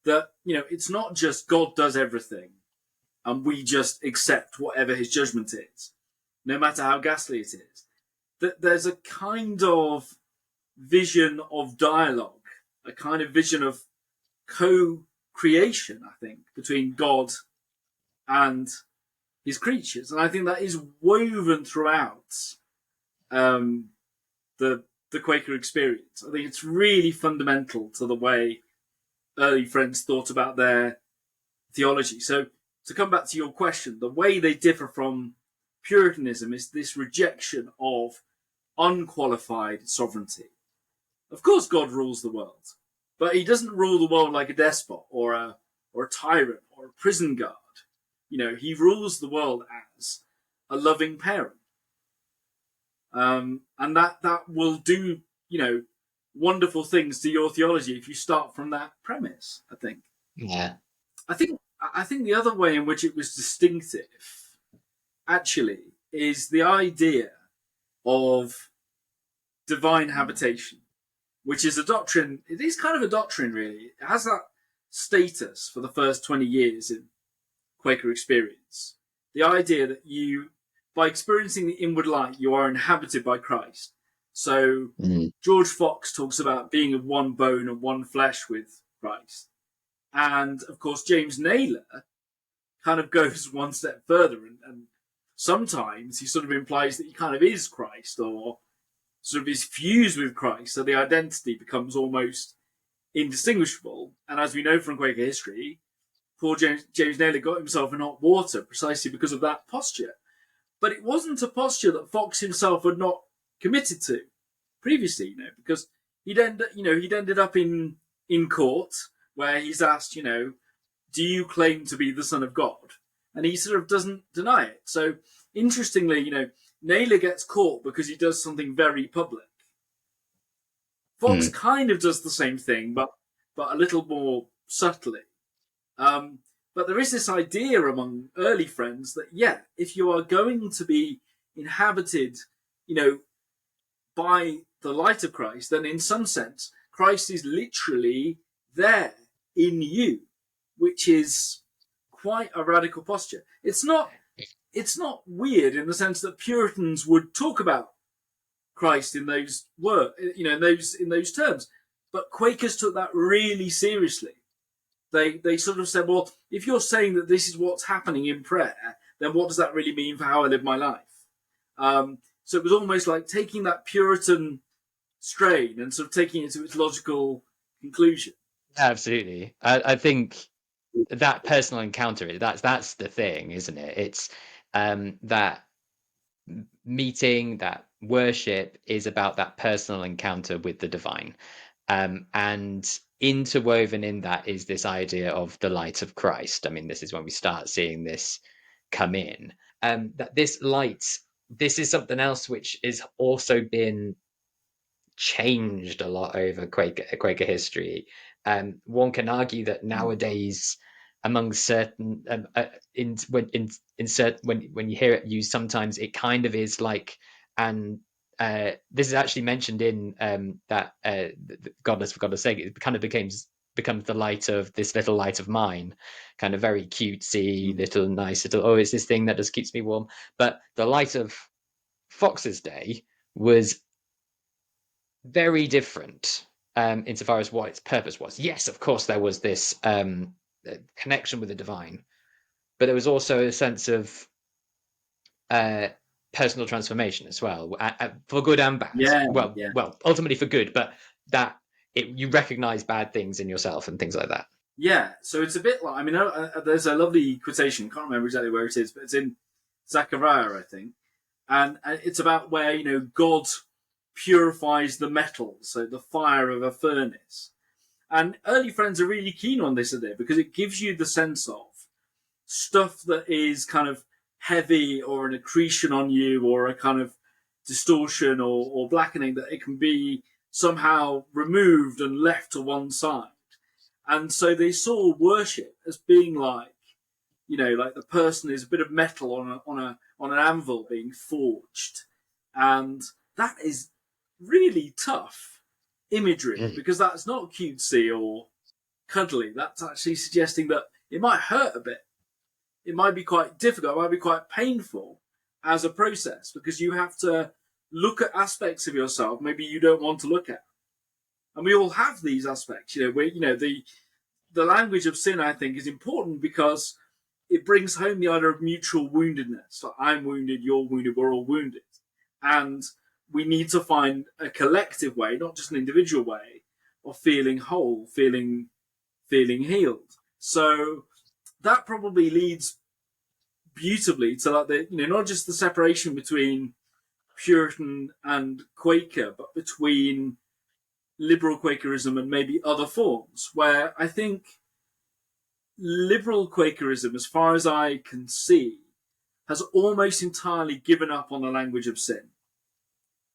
That, it's not just God does everything and we just accept whatever his judgment is, no matter how ghastly it is. That there's a kind of vision of dialogue, a kind of vision of co-creation, I think, between God and his creatures. And I think that is woven throughout um, the Quaker experience. I think it's really fundamental to the way early friends thought about their theology. So to come back to your question, the way they differ from Puritanism is this rejection of unqualified sovereignty. Of course, God rules the world, but he doesn't rule the world like a despot or a tyrant or a prison guard. he rules the world as a loving parent, and that will do wonderful things to your theology if you start from that premise. Yeah. I think the other way in which it was distinctive actually is the idea of divine habitation, which is a doctrine. It is kind of a doctrine, really. It has that status for the first 20 years in Quaker experience. The idea that by experiencing the inward light, you are inhabited by Christ. So Mm. George Fox talks about being of one bone and one flesh with Christ. And of course, James Naylor kind of goes one step further, and sometimes he sort of implies that he kind of is Christ, or sort of is fused with Christ, so the identity becomes almost indistinguishable. And as we know from Quaker history, poor James Naylor got himself in hot water precisely because of that posture. But it wasn't a posture that Fox himself had not committed to previously, because he'd ended up in court where he's asked, do you claim to be the Son of God? And he sort of doesn't deny it. So interestingly, Naylor gets caught because he does something very public. Fox Mm. kind of does the same thing, but a little more subtly. But there is this idea among early friends that, if you are going to be inhabited, by the light of Christ, then in some sense, Christ is literally there in you, which is quite a radical posture. It's not weird in the sense that Puritans would talk about Christ in those in those terms, but Quakers took that really seriously. They sort of said, well, if you're saying that this is what's happening in prayer, then what does that really mean for how I live my life? So it was almost like taking that Puritan strain and sort of taking it to its logical conclusion. Absolutely. I think that personal encounter, that's the thing, isn't it? It's that meeting, that worship is about that personal encounter with the divine. And interwoven in that is this idea of the light of Christ. I mean, this is when we start seeing this come in. That this light, this is something else which has also been changed a lot over Quaker history. One can argue that nowadays, among certain when you hear it used, sometimes it kind of is like, and this is actually mentioned in that godless for godless sake. It kind of becomes the light of this little light of mine, kind of very cutesy, little nice little. Oh, it's this thing that just keeps me warm. But the light of Fox's day was very different insofar as what its purpose was. Yes, of course, there was this connection with the divine, but there was also a sense of uh, personal transformation as well, for good and bad. Yeah, Well, yeah, ultimately for good, but that you recognize bad things in yourself and things like that. yeah. So it's a bit like, I mean, there's a lovely quotation. Can't remember exactly where it is, but it's in Zechariah, I think, and it's about where God purifies the metal, so the fire of a furnace. And early friends are really keen on this idea because it gives you the sense of stuff that is kind of heavy or an accretion on you or a kind of distortion or blackening, that it can be somehow removed and left to one side. And so they saw worship as being like, like the person is a bit of metal on an anvil being forged. And that is really tough imagery Mm. because that's not cutesy or cuddly. That's actually suggesting that it might hurt a bit. It might be quite difficult. It might be quite painful as a process because you have to look at aspects of yourself maybe you don't want to look at. And we all have these aspects, where the language of sin, I think, is important because it brings home the idea of mutual woundedness. Like, I'm wounded, you're wounded, we're all wounded. And we need to find a collective way, not just an individual way, of feeling whole, feeling healed. So that probably leads beautifully to like not just the separation between Puritan and Quaker, but between liberal Quakerism and maybe other forms, where I think liberal Quakerism, as far as I can see, has almost entirely given up on the language of sin,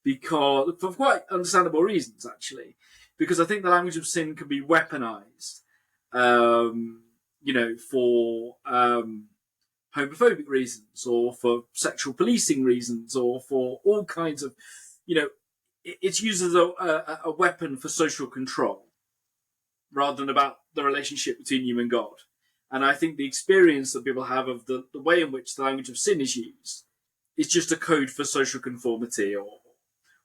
because for quite understandable reasons, actually. Because I think the language of sin can be weaponized, for homophobic reasons, or for sexual policing reasons, or for all kinds of, it's used as a weapon for social control rather than about the relationship between you and God. And I think the experience that people have of the way in which the language of sin is used is just a code for social conformity,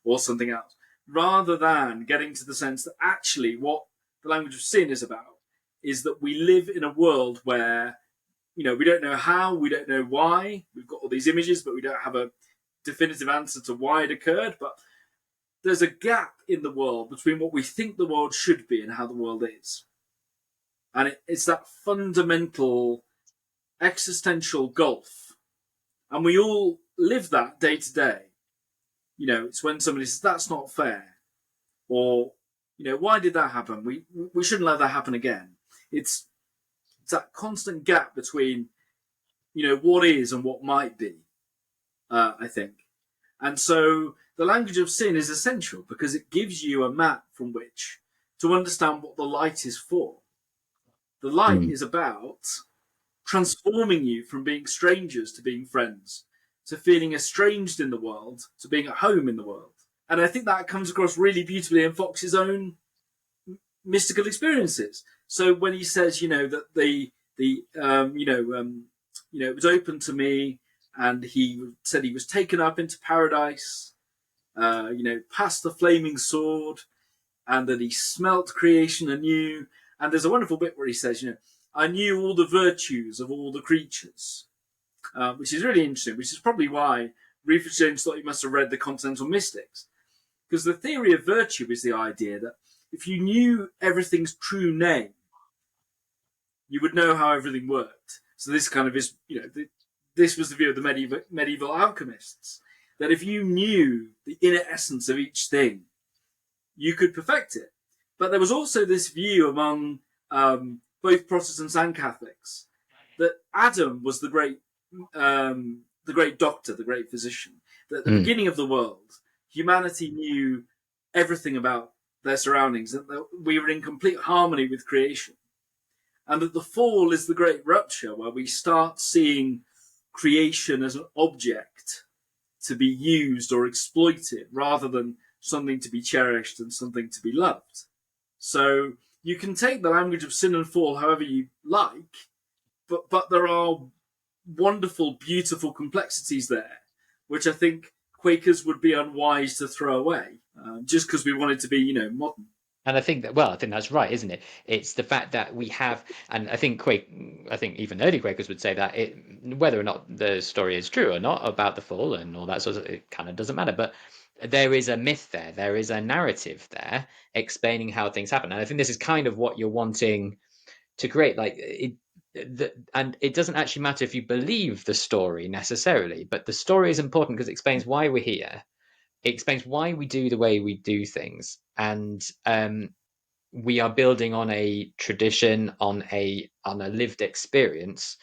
or something else, rather than getting to the sense that actually what the language of sin is about is that we live in a world where, we don't know how, we don't know why. We've got all these images, but we don't have a definitive answer to why it occurred. But there's a gap in the world between what we think the world should be and how the world is. And it's that fundamental existential gulf. And we all live that day to day. It's when somebody says, that's not fair. Or, why did that happen? We shouldn't let that happen again. It's that constant gap between, what is and what might be, I think. And so the language of sin is essential because it gives you a map from which to understand what the light is for. The light Mm. is about transforming you from being strangers to being friends, to feeling estranged in the world, to being at home in the world. And I think that comes across really beautifully in Fox's own mystical experiences. So when he says, that it was open to me, and he said he was taken up into paradise, past the flaming sword, and that he smelt creation anew. And there's a wonderful bit where he says, I knew all the virtues of all the creatures, which is really interesting, which is probably why Rufus James thought he must have read the Continental Mystics. Because the theory of virtue is the idea that if you knew everything's true name, you would know how everything worked. So this kind of is, this was the view of the medieval alchemists, that if you knew the inner essence of each thing, you could perfect it. But there was also this view among both Protestants and Catholics that Adam was the great doctor, the great physician. That at the Mm. beginning of the world, humanity knew everything about their surroundings, that we were in complete harmony with creation. And that the fall is the great rupture where we start seeing creation as an object to be used or exploited rather than something to be cherished and something to be loved. So you can take the language of sin and fall however you like, but there are wonderful, beautiful complexities there, which I think Quakers would be unwise to throw away, just because we want it to be, modern. And I think that, well, I think that's right, isn't it? It's the fact that we have, and I think even early Quakers would say that whether or not the story is true or not about the fall and all that sort of, it kind of doesn't matter. But there is a myth there, there is a narrative there explaining how things happen. And I think this is kind of what you're wanting to create. And it doesn't actually matter if you believe the story necessarily, but the story is important because it explains why we're here. It explains why we do the way we do things, and we are building on a tradition, on a lived experience.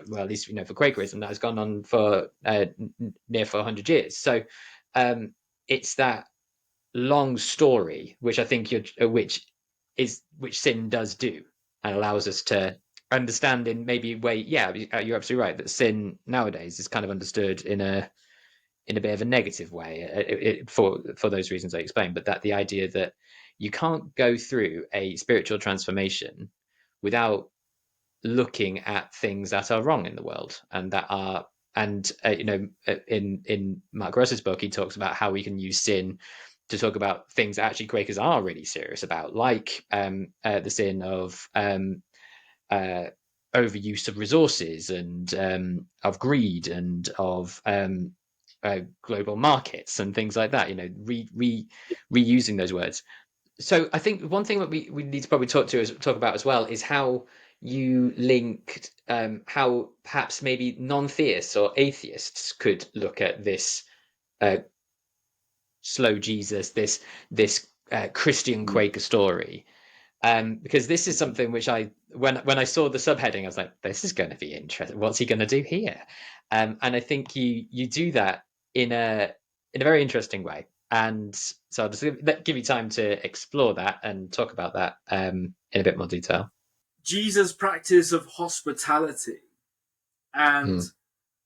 Well, at least for Quakerism, that has gone on for near 400 years. So it's that long story, which I think which sin does do, and allows us to understand in maybe a way. Yeah, you're absolutely right that sin nowadays is kind of understood in a bit of a negative way, for those reasons I explained, but that the idea that you can't go through a spiritual transformation without looking at things that are wrong in the world and that are in Mark Gross's book he talks about how we can use sin to talk about things that actually Quakers are really serious about, like the sin of uh, overuse of resources and of greed and of global markets and things like that. Reusing those words. So I think one thing that we need to probably talk about as well is how you linked how perhaps maybe non-theists or atheists could look at this uh, slow Jesus, this Christian Mm. Quaker story, because this is something which when I saw the subheading, I was like, this is going to be interesting. What's he going to do here? And I think you do that in a very interesting way. And so I'll just give you time to explore that and talk about that in a bit more detail. Jesus' practice of hospitality and Mm.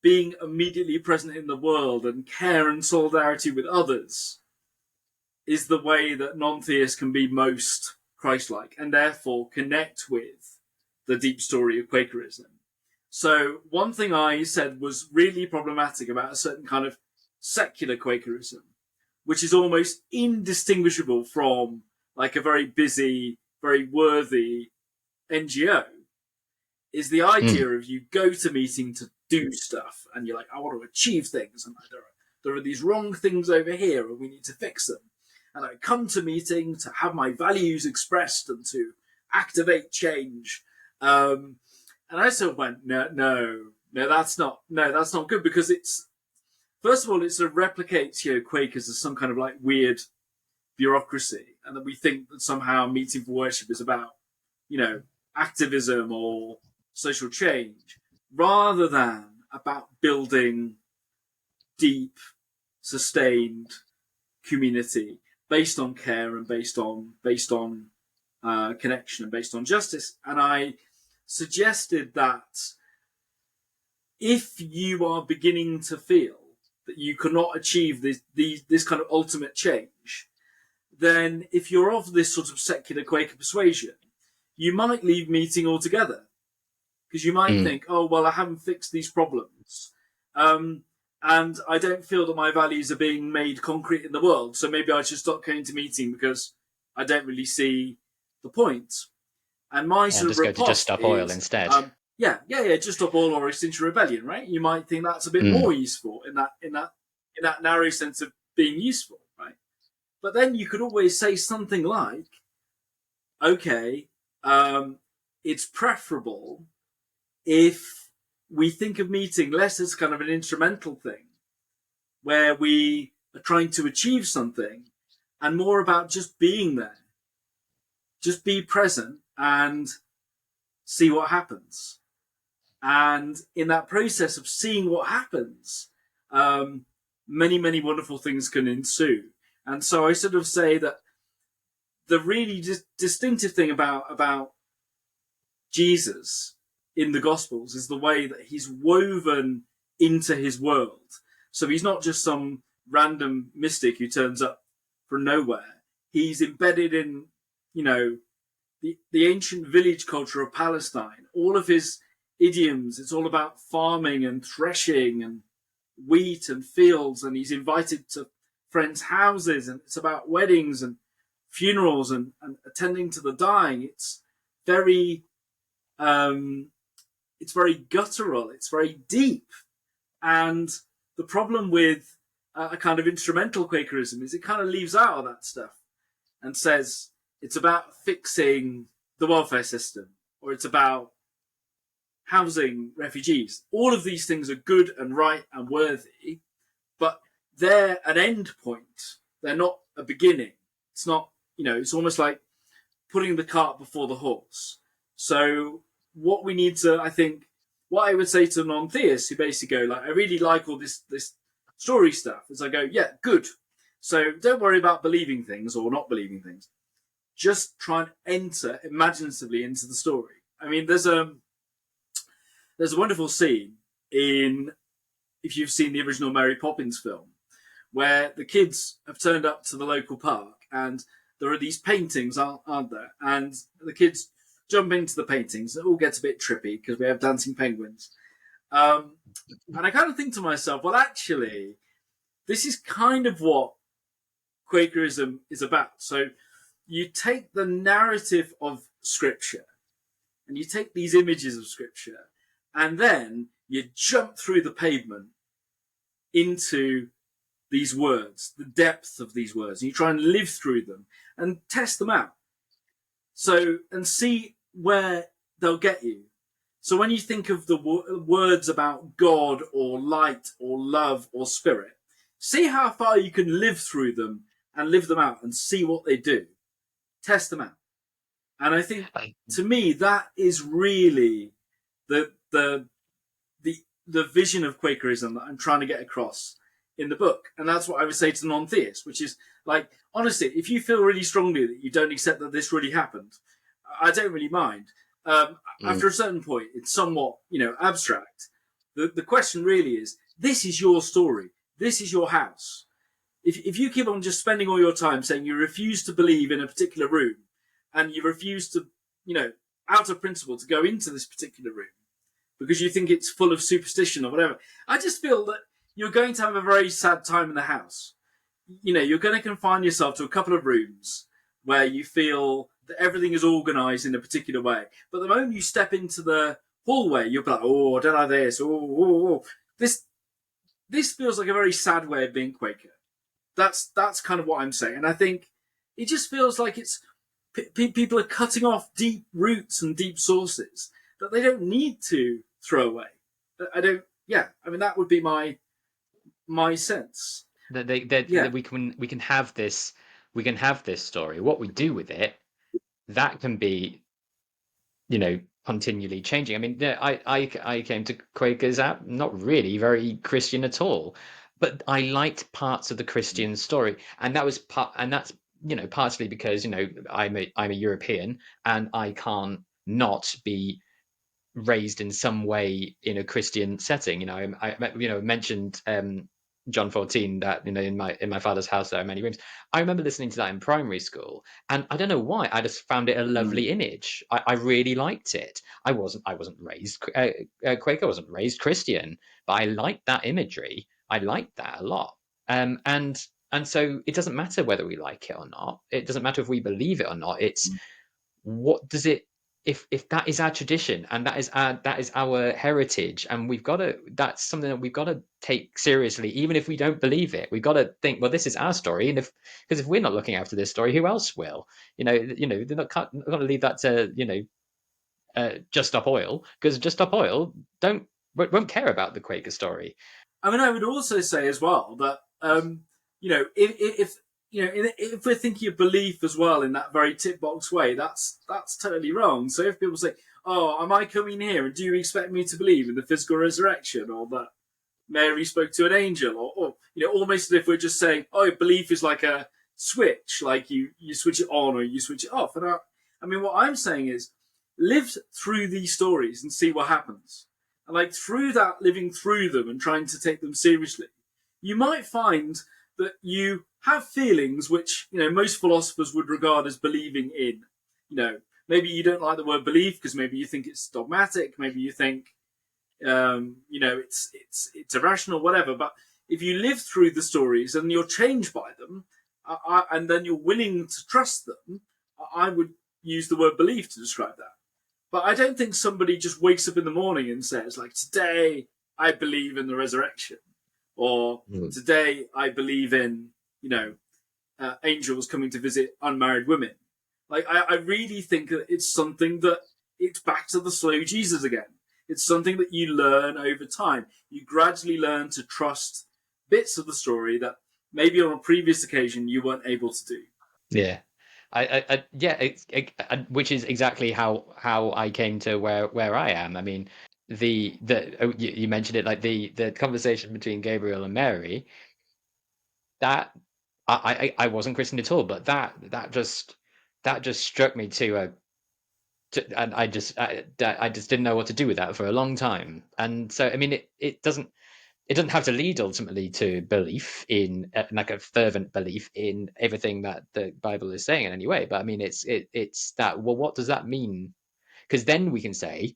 being immediately present in the world and care and solidarity with others is the way that non-theists can be most Christ-like and therefore connect with the deep story of Quakerism. So one thing I said was really problematic about a certain kind of secular Quakerism, which is almost indistinguishable from like a very busy, very worthy NGO, is the idea Mm. of you go to meeting to do stuff and you're like, I want to achieve things and there are these wrong things over here and we need to fix them. And I come to meeting to have my values expressed and to activate change. And I sort of went, no, that's not good because it's, first of all, it sort of replicates, Quakers as some kind of like weird bureaucracy and that we think that somehow meeting for worship is about, activism or social change rather than about building deep, sustained community based on care and based on connection and based on justice. And I suggested that if you are beginning to feel that you cannot achieve this kind of ultimate change, then if you're of this sort of secular Quaker persuasion, you might leave meeting altogether because you might Mm. think, oh, well, I haven't fixed these problems. And I don't feel that my values are being made concrete in the world. So maybe I should stop going to meeting because I don't really see the point. And my And sort of just go to Just riposte Stop Oil is, instead. just stop all or Extinction Rebellion, right? You might think that's a bit Mm. more useful in that narrow sense of being useful, right? But then you could always say something like, okay, it's preferable if we think of meeting less as kind of an instrumental thing where we are trying to achieve something and more about just being there. Just be present and see what happens. And in that process of seeing what happens, many, many wonderful things can ensue. And so I sort of say that the really distinctive thing about Jesus in the Gospels is the way that he's woven into his world. So he's not just some random mystic who turns up from nowhere. He's embedded in, the ancient village culture of Palestine. All of his idioms, it's all about farming and threshing and wheat and fields. And he's invited to friends' houses and it's about weddings and funerals and attending to the dying. Very um, it's very guttural. It's very deep. And the problem with a kind of instrumental Quakerism is it kind of leaves out of that stuff and says it's about fixing the welfare system or it's about housing refugees. All of these things are good and right and worthy, but they're an end point. They're not a beginning. It's not, it's almost like putting the cart before the horse. So what we need to, I think, what I would say to non-theists who basically go like, I really like all this story stuff, is I go, yeah, good. So don't worry about believing things or not believing things. Just try and enter imaginatively into the story. I mean, there's a wonderful scene in, if you've seen the original Mary Poppins film, where the kids have turned up to the local park and there are these paintings, aren't there? And the kids jump into the paintings. It all gets a bit trippy because we have dancing penguins. And I kind of think to myself, well, actually, this is kind of what Quakerism is about. So you take the narrative of Scripture and you take these images of Scripture and then you jump through the pavement into these words, the depth of these words, and you try and live through them and test them out. So, and see where they'll get you. So when you think of the words about God or light or love or spirit, see how far you can live through them and live them out and see what they do. Test them out. And I think, I, to me, that is really the the the vision of Quakerism that I'm trying to get across in the book. And that's what I would say to non-theists, which is like, honestly, if you feel really strongly that you don't accept that this really happened, I don't really mind. mm, After a certain point, it's somewhat, abstract. The question really is, this is your story. This is your house. If you keep on just spending all your time saying you refuse to believe in a particular room and you refuse to, you know, out of principle to go into this particular room, because you think it's full of superstition or whatever. I just feel that you're going to have a very sad time in the house. You're going to confine yourself to a couple of rooms where you feel that everything is organized in a particular way. But the moment you step into the hallway, you'll be like, oh, I don't like this. Oh. This feels like a very sad way of being Quaker. That's kind of what I'm saying. And I think it just feels like it's people are cutting off deep roots and deep sources that they don't need to throw away. I don't. Yeah, I mean that would be my sense. that Yeah. we can have this story. What we do with it, that can be, continually changing. I mean, yeah, I came to Quakers out not really very Christian at all, but I liked parts of the Christian story, and that's partially because I'm a European and I can't not be raised in some way in a Christian setting. I mentioned John 14, that in my father's house there are many rooms. I remember listening to that in primary school, and I don't know why. I just found it a Mm. lovely image. I really liked it. I wasn't raised Quaker. I wasn't raised Christian, but I liked that imagery. I liked that a lot. And so it doesn't matter whether we like it or not. It doesn't matter if we believe it or not. It's what does it if that is our tradition and that is our heritage, and that's something that we've got to take seriously, even if we don't believe it. We've got to think, well, this is our story, and if we're not looking after this story, who else will? They're not going to leave that to Just Stop Oil, because Just Stop Oil won't care about the Quaker story. I mean, I would also say as well that if if we're thinking of belief as well in that very tip box way, that's totally wrong. So if people say, "Oh, am I coming here and do you expect me to believe in the physical resurrection or that Mary spoke to an angel, or almost as if we're just saying, oh, belief is like a switch, like you switch it on or you switch it off. And I mean, what I'm saying is, live through these stories and see what happens. And like through that, living through them and trying to take them seriously, you might find that you have feelings which most philosophers would regard as believing in. Maybe you don't like the word belief because maybe you think it's dogmatic. Maybe you think it's irrational, whatever. But if you live through the stories and you're changed by them, and then you're willing to trust them, I would use the word belief to describe that. But I don't think somebody just wakes up in the morning and says, like, today I believe in the resurrection, or Mm. today I believe in, angels coming to visit unmarried women. Like, I really think that it's something that it's back to the slow Jesus again. It's something that you learn over time. You gradually learn to trust bits of the story that maybe on a previous occasion you weren't able to do. Yeah. Yeah, which is exactly how I came to where I am. I mean, you mentioned it, like the conversation between Gabriel and Mary. That I wasn't Christian at all, but that just struck me and I just didn't know what to do with that for a long time. And so, I mean, it doesn't have to lead ultimately to belief in like a fervent belief in everything that the Bible is saying in any way. But I mean, it's that. Well, what does that mean? Because then we can say,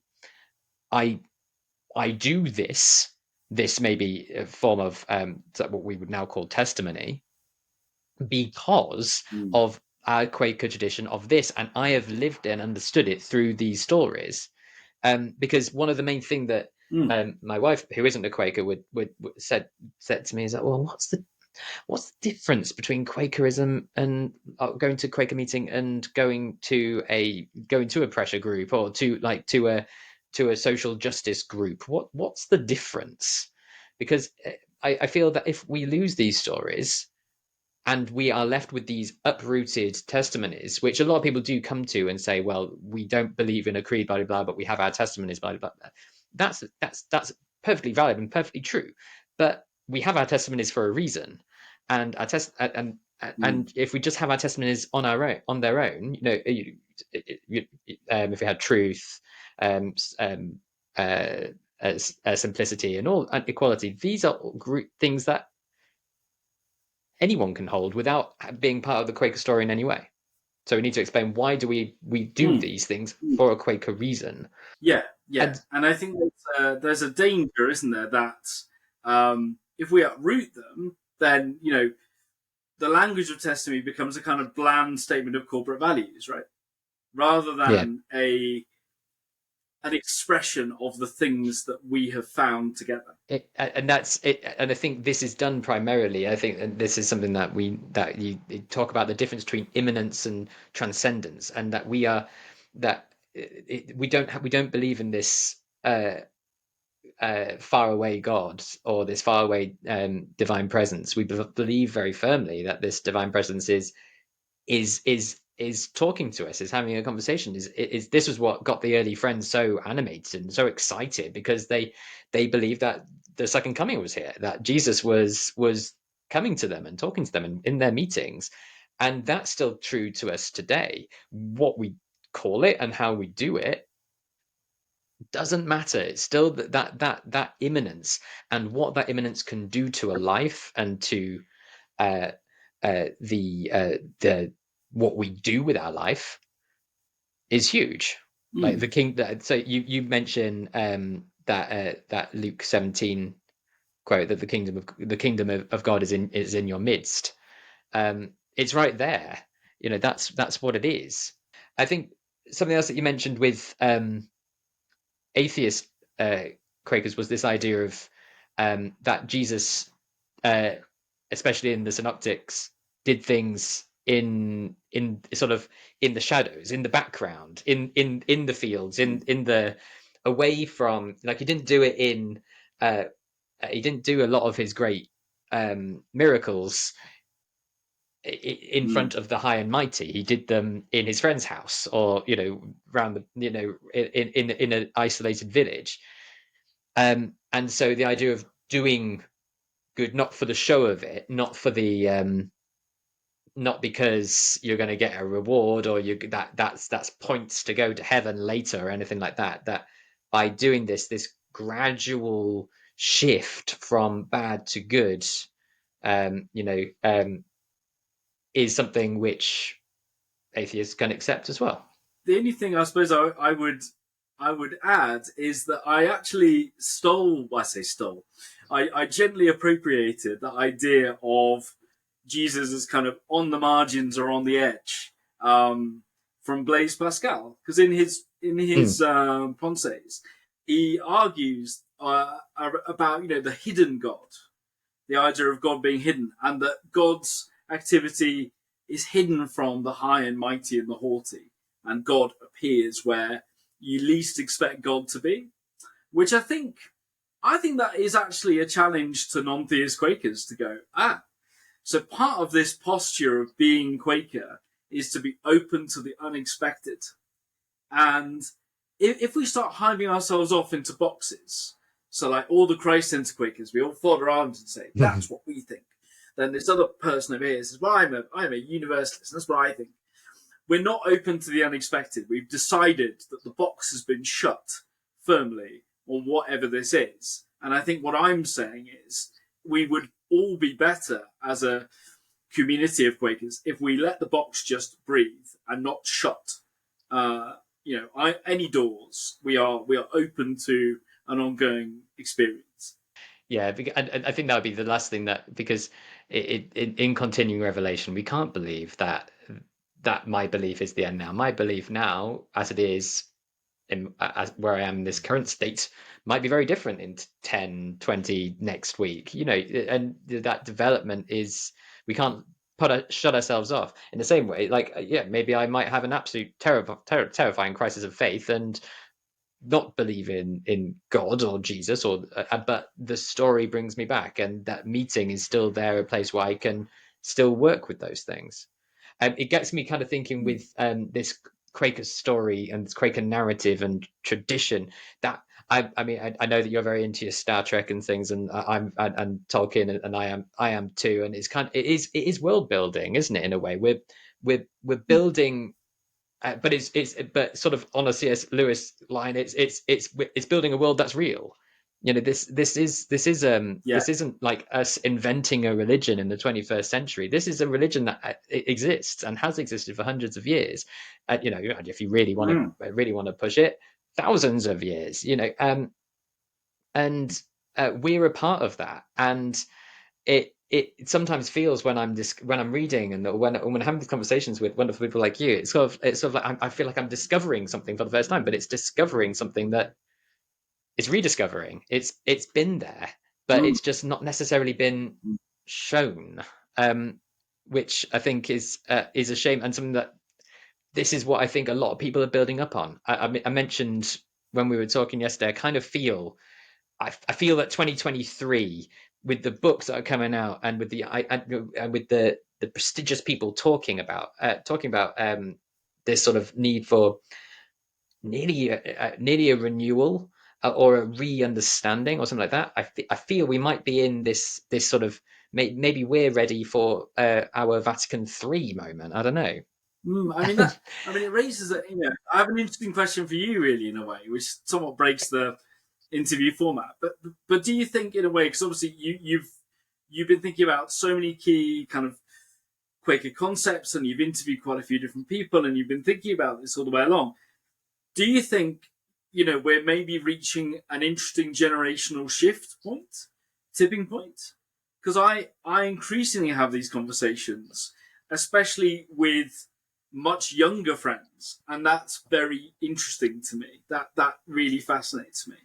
I I do this may be a form of what we would now call testimony, because Mm. of our Quaker tradition of this, and I have lived and understood it through these stories. Because one of the main thing that Mm. my wife, who isn't a Quaker, would said to me is that, well, what's the difference between Quakerism and going to Quaker meeting and going to a pressure group, or to a social justice group? What's the difference? Because I feel that if we lose these stories, and we are left with these uprooted testimonies, which a lot of people do come to and say, well, we don't believe in a creed, blah blah blah, but we have our testimonies, blah blah blah. That's perfectly valid and perfectly true, but we have our testimonies for a reason, and our test Mm. and if we just have our testimonies on our own, on their own, if we had truth, um, um, uh, simplicity, and all, and equality, these are things that anyone can hold without being part of the Quaker story in any way. So we need to explain, why do we do Mm. these things Mm. for a Quaker reason? Yeah, yeah, And and I think there's a danger, isn't there, that if we uproot them, then the language of testimony becomes a kind of bland statement of corporate values, right? Rather yeah, than a an expression of the things that we have found together. and that's it. And I think this is done primarily. I think, and this is something that you talk about, the difference between immanence and transcendence, and that we don't believe in this far away God, or this far away divine presence. We believe very firmly that this divine presence is talking to us, is having a conversation. Is This was what got the early friends so animated and so excited, because they believed that the second coming was here, that Jesus was coming to them and talking to them in their meetings. And that's still true to us today. What we call it and how we do it doesn't matter. It's still that imminence, and what that imminence can do to a life, and to uh, the what we do with our life is huge. Like Mm. the king. So you mentioned that Luke 17 quote, that the kingdom of God is in your midst. It's right there. That's what it is. I think something else that you mentioned with atheist uh, Quakers was this idea of that Jesus, uh, especially in the Synoptics, did things in sort of in the shadows, in the background, in the fields, in the away from, like, he didn't do it in he didn't do a lot of his great miracles in Mm. front of the high and mighty. He did them in his friend's house, or around the in an isolated village. And so the idea of doing good, not for the show of it, not because you're going to get a reward, or that's points to go to heaven later, or anything like that. That by doing this gradual shift from bad to good, um, you know, um, is something which atheists can accept as well. The only thing I suppose I would add is that I actually stole. Well, I say stole. I gently appropriated the idea of Jesus as kind of on the margins or on the edge from Blaise Pascal, because in his Mm, Pensees, he argues about the hidden God, the idea of God being hidden, and that God's activity is hidden from the high and mighty and the haughty, and God appears where you least expect God to be. Which I think that is actually a challenge to non-theist Quakers to go, so part of this posture of being Quaker is to be open to the unexpected. And if we start hiving ourselves off into boxes, so like all the Christ Centre Quakers, we all fold our arms and say, that's what we think. Then this other person over here says, well, I'm a universalist, and that's what I think. We're not open to the unexpected. We've decided that the box has been shut firmly on whatever this is. And I think what I'm saying is we would all be better as a community of Quakers if we let the box just breathe and not shut. Any doors. We are open to an ongoing experience. yeah, and I think that would be the last thing, that because in continuing revelation, we can't believe that my belief is the end now. My belief now, as it is, as where I am in this current state, might be very different in 10, 20 next week. And that development is, we can't shut ourselves off in the same way. Like, yeah, maybe I might have an absolute terrifying crisis of faith, and not believe in God or Jesus, or but the story brings me back, and that meeting is still there, a place where I can still work with those things. It gets me kind of thinking with this Quaker story and this Quaker narrative and tradition that I mean I know that you're very into your Star Trek and things, and I'm and Tolkien, and I am too, and it's kind of, it is world building, isn't it? In a way, we're building, but but sort of on a C.S. Lewis line, it's building a world that's real. Yeah. This isn't like us inventing a religion in the 21st century. This is a religion that exists and has existed for hundreds of years. If you Mm. really want to push it, thousands of years. And we're a part of that. And it sometimes feels when when I'm reading, and when I'm having these conversations with wonderful people like you, it's sort of like I feel like I'm discovering something for the first time, but it's discovering something that it's rediscovering. It's been there, but Mm. it's just not necessarily been shown, um, which I think is a shame, and something that this is what I think a lot of people are building up on. I mentioned when we were talking yesterday, I feel that 2023, with the books that are coming out, and with and with the prestigious people talking about this sort of need for nearly a renewal, or a re-understanding or something like that. I feel we might be in this sort of, maybe we're ready for our Vatican III moment. I don't know. I mean that. I mean, it raises a. I have an interesting question for you, really, in a way, which somewhat breaks the interview format. But do you think, in a way, because obviously you've been thinking about so many key kind of Quaker concepts, and you've interviewed quite a few different people, and you've been thinking about this all the way along. Do you think, we're maybe reaching an interesting generational shift point, tipping point? Because I increasingly have these conversations, especially with much younger friends, and that's very interesting to me. That really fascinates me.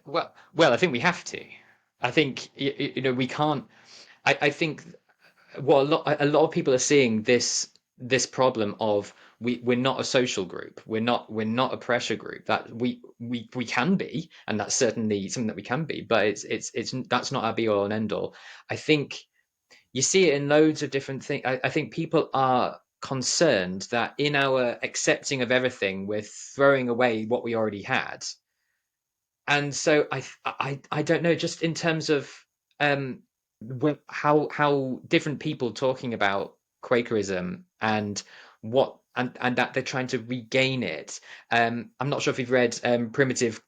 Well, I think we have to. I think we can't. I think what a lot of people are seeing, this problem of, we're not a social group, we're not a pressure group, that we can be, and that's certainly something that we can be, but it's that's not our be all and end all. I think you see it in loads of different things. I think people are concerned that in our accepting of everything, we're throwing away what we already had. And so I don't know, just in terms of um how different people talking about Quakerism, and that they're trying to regain it. I'm not sure if you've read Primitive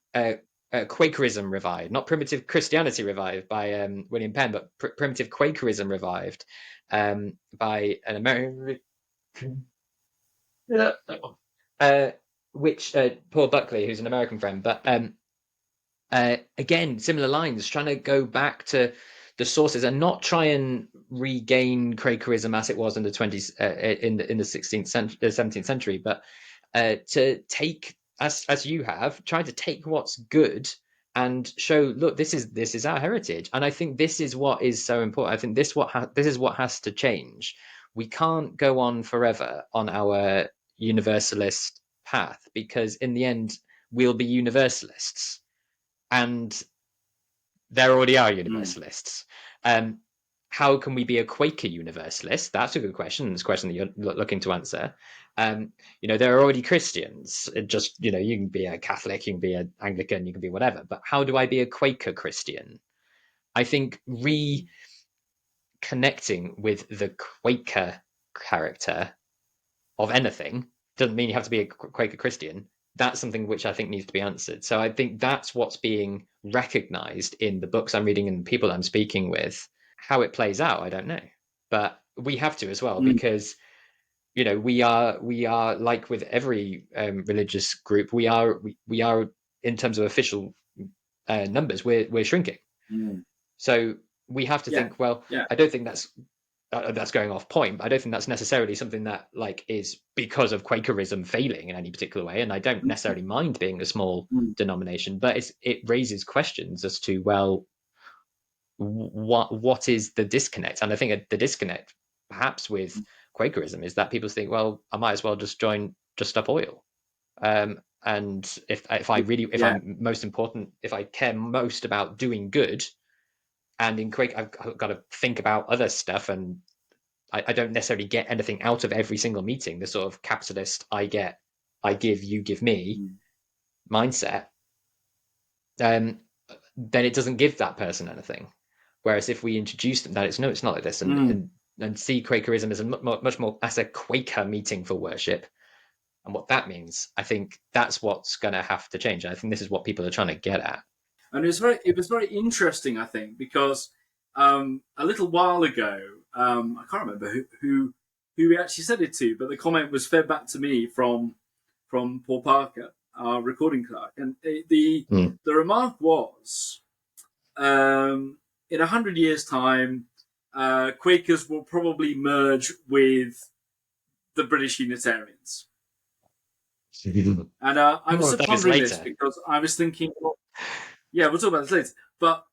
Quakerism Revived, not Primitive Christianity Revived by William Penn, but Primitive Quakerism Revived, by an American, uh, which Paul Buckley, who's an American friend, but again, similar lines, trying to go back to the sources and not try and regain Quakerism as it was in the 20s, in the 16th century, 17th century, but to take, as you have, try to take what's good and show, look, this is our heritage. And I think this is what is so important. I think this is what has to change. We can't go on forever on our universalist path, because in the end we'll be universalists, and there already are Mm. universalists. Um, how can we be a Quaker universalist? That's a good question. It's a question that you're looking to answer. There are already Christians. You can be a Catholic, you can be an Anglican, you can be whatever. But how do I be a Quaker Christian? I think reconnecting with the Quaker character of anything doesn't mean you have to be a Quaker Christian. That's something which I think needs to be answered. So I think that's what's being recognized in the books I'm reading and the people I'm speaking with. How it plays out, I don't know, but we have to as well, Mm. because we are like with every religious group, we are in terms of official numbers, we're shrinking. Mm. So we have to Yeah. think, well, Yeah. I don't think that's going off point, but I don't think that's necessarily something that like is because of Quakerism failing in any particular way. And I don't Mm. necessarily mind being a small Mm. denomination, but it raises questions as to, well, what is the disconnect? And I think the disconnect perhaps with Quakerism is that people think, well, I might as well just join Just Stop Oil. And if Yeah. I'm most important, if I care most about doing good, and in Quake I've got to think about other stuff and I don't necessarily get anything out of every single meeting. The sort of capitalist I give, you give me Mm. mindset, then it doesn't give that person anything. Whereas if we introduce them that it's no, it's not like this, Mm. and see Quakerism as a much more as a Quaker meeting for worship and what that means, I think that's what's going to have to change. I think this is what people are trying to get at. And it was very interesting, I think, because a little while ago, I can't remember who we actually said it to, but the comment was fed back to me from Paul Parker, our recording clerk, and Mm. the remark was, in 100 years' time, Quakers will probably merge with the British Unitarians. And I was More of still that is pondering this later. because I was thinking, well, yeah, we'll talk about this later. But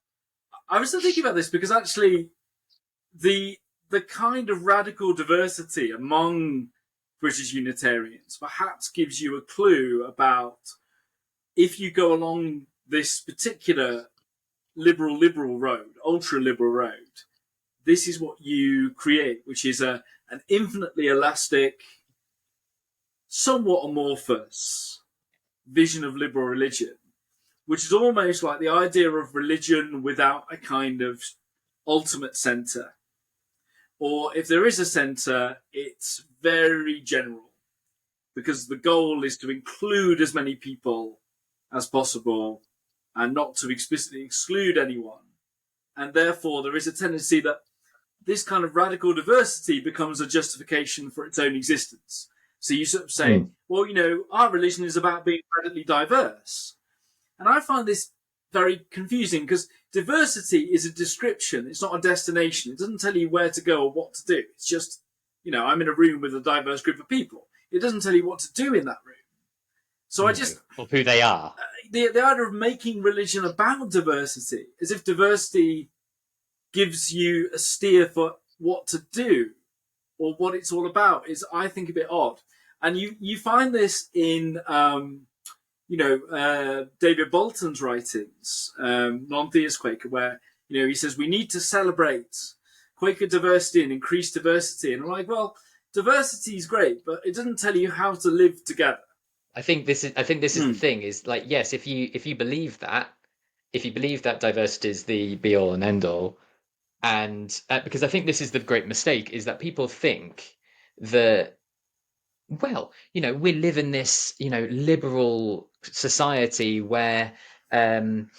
I was still thinking about this because actually the kind of radical diversity among British Unitarians perhaps gives you a clue about if you go along this particular liberal road, ultra liberal road, this is what you create, which is an infinitely elastic, somewhat amorphous vision of liberal religion, which is almost like the idea of religion without a kind of ultimate center. Or if there is a center, it's very general because the goal is to include as many people as possible and not to explicitly exclude anyone. And therefore, there is a tendency that this kind of radical diversity becomes a justification for its own existence. So you sort of say, Mm. well, our religion is about being radically diverse. And I find this very confusing because diversity is a description. It's not a destination. It doesn't tell you where to go or what to do. It's just, I'm in a room with a diverse group of people. It doesn't tell you what to do in that room. So I No, just, or who they are. the idea of making religion about diversity, as if diversity gives you a steer for what to do or what it's all about, is, I think, a bit odd. And you find this in David Bolton's writings, Non-Theist Quaker, where, he says we need to celebrate Quaker diversity and increase diversity. And I'm like, well, diversity is great, but it doesn't tell you how to live together. I think this is the Mm. thing is like, yes, if you believe that, if you believe that diversity is the be all and end all, and because I think this is the great mistake is that people think that, well, we live in this, liberal society where, um,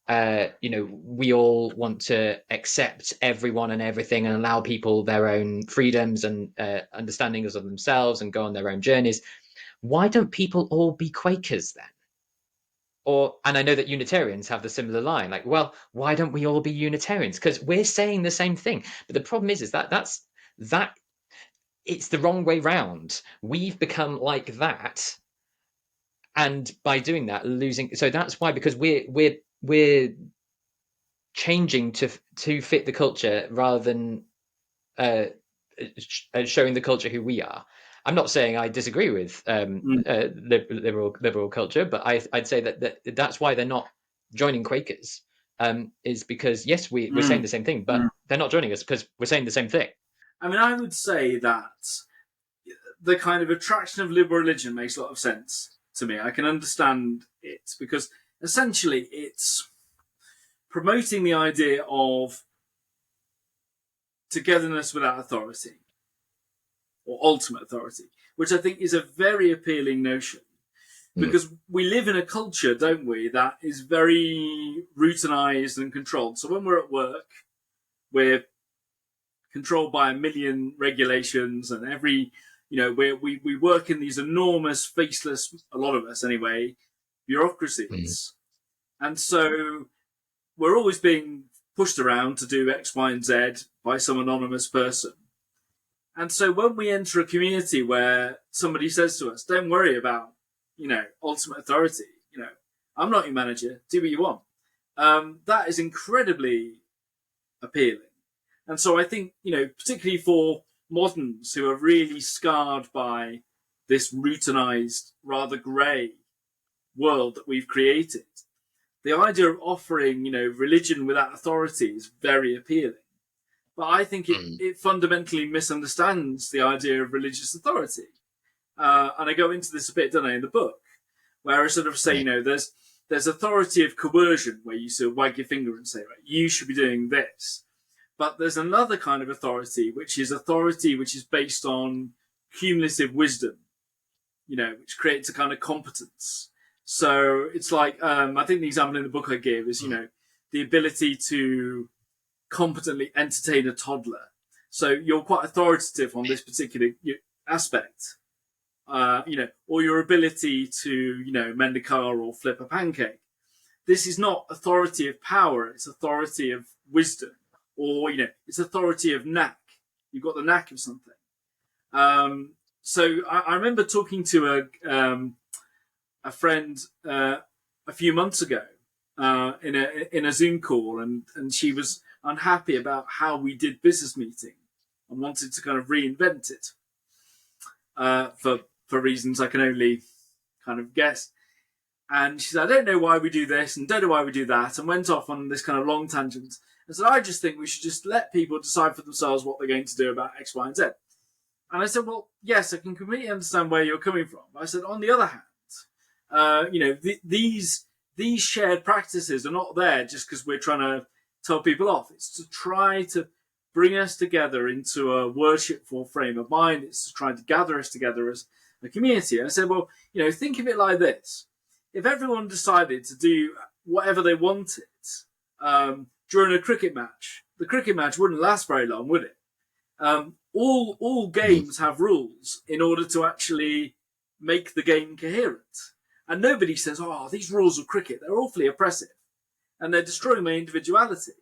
we all want to accept everyone and everything and allow people their own freedoms and understandings of themselves and go on their own journeys. Why don't people all be Quakers then? And I know that Unitarians have the similar line, like, well, why don't we all be Unitarians? Because we're saying the same thing. But the problem is that it's the wrong way round. We've become like that, and by doing that, losing. So that's why, because we're changing to fit the culture rather than uh, showing the culture who we are. I'm not saying I disagree with Mm. liberal culture, but I'd say that's why they're not joining Quakers. Is because yes, we're saying Mm. the same thing, but Mm. they're not joining us because we're saying the same thing. I mean, I would say that the kind of attraction of liberal religion makes a lot of sense to me. I can understand it because essentially it's promoting the idea of togetherness without authority or ultimate authority, which I think is a very appealing notion Mm. because we live in a culture, don't we, that is very routinized and controlled. So when we're at work, we're controlled by a million regulations and we work in these enormous, faceless, a lot of us anyway, Mm. bureaucracies. And so we're always being pushed around to do X, Y, and Z by some anonymous person. And so when we enter a community where somebody says to us, don't worry about, ultimate authority, I'm not your manager, do what you want. That is incredibly appealing. And so I think, particularly for moderns who are really scarred by this routinized, rather grey world that we've created, the idea of offering, religion without authority is very appealing. but I think Mm. it fundamentally misunderstands the idea of religious authority. And I go into this a bit, don't I, in the book, where I sort of say, Right. there's authority of coercion, where you sort of wag your finger and say, right, you should be doing this. But there's another kind of authority, which is based on cumulative wisdom, which creates a kind of competence. So it's like, I think the example in the book I give is, Mm. the ability to competently entertain a toddler. So you're quite authoritative on this particular aspect, or your ability to, mend a car or flip a pancake. This is not authority of power, it's authority of wisdom, or, it's authority of knack. You've got the knack of something. So I remember talking to a friend a few months ago in a Zoom call, and she was unhappy about how we did business meeting and wanted to kind of reinvent it for reasons I can only kind of guess. And she said, I don't know why we do this and don't know why we do that, and went off on this kind of long tangent. And said, I just think we should just let people decide for themselves what they're going to do about X, Y, and Z. And I said, well, yes, I can completely understand where you're coming from. But I said, on the other hand, these shared practices are not there just because we're trying to tell people off. It's to try to bring us together into a worshipful frame of mind. It's to try to gather us together as a community. And I said, well, think of it like this. If everyone decided to do whatever they wanted during a cricket match, the cricket match wouldn't last very long, would it? All Mm. games have rules in order to actually make the game coherent. And nobody says, oh, these rules of cricket, they're awfully oppressive and they're destroying my individuality.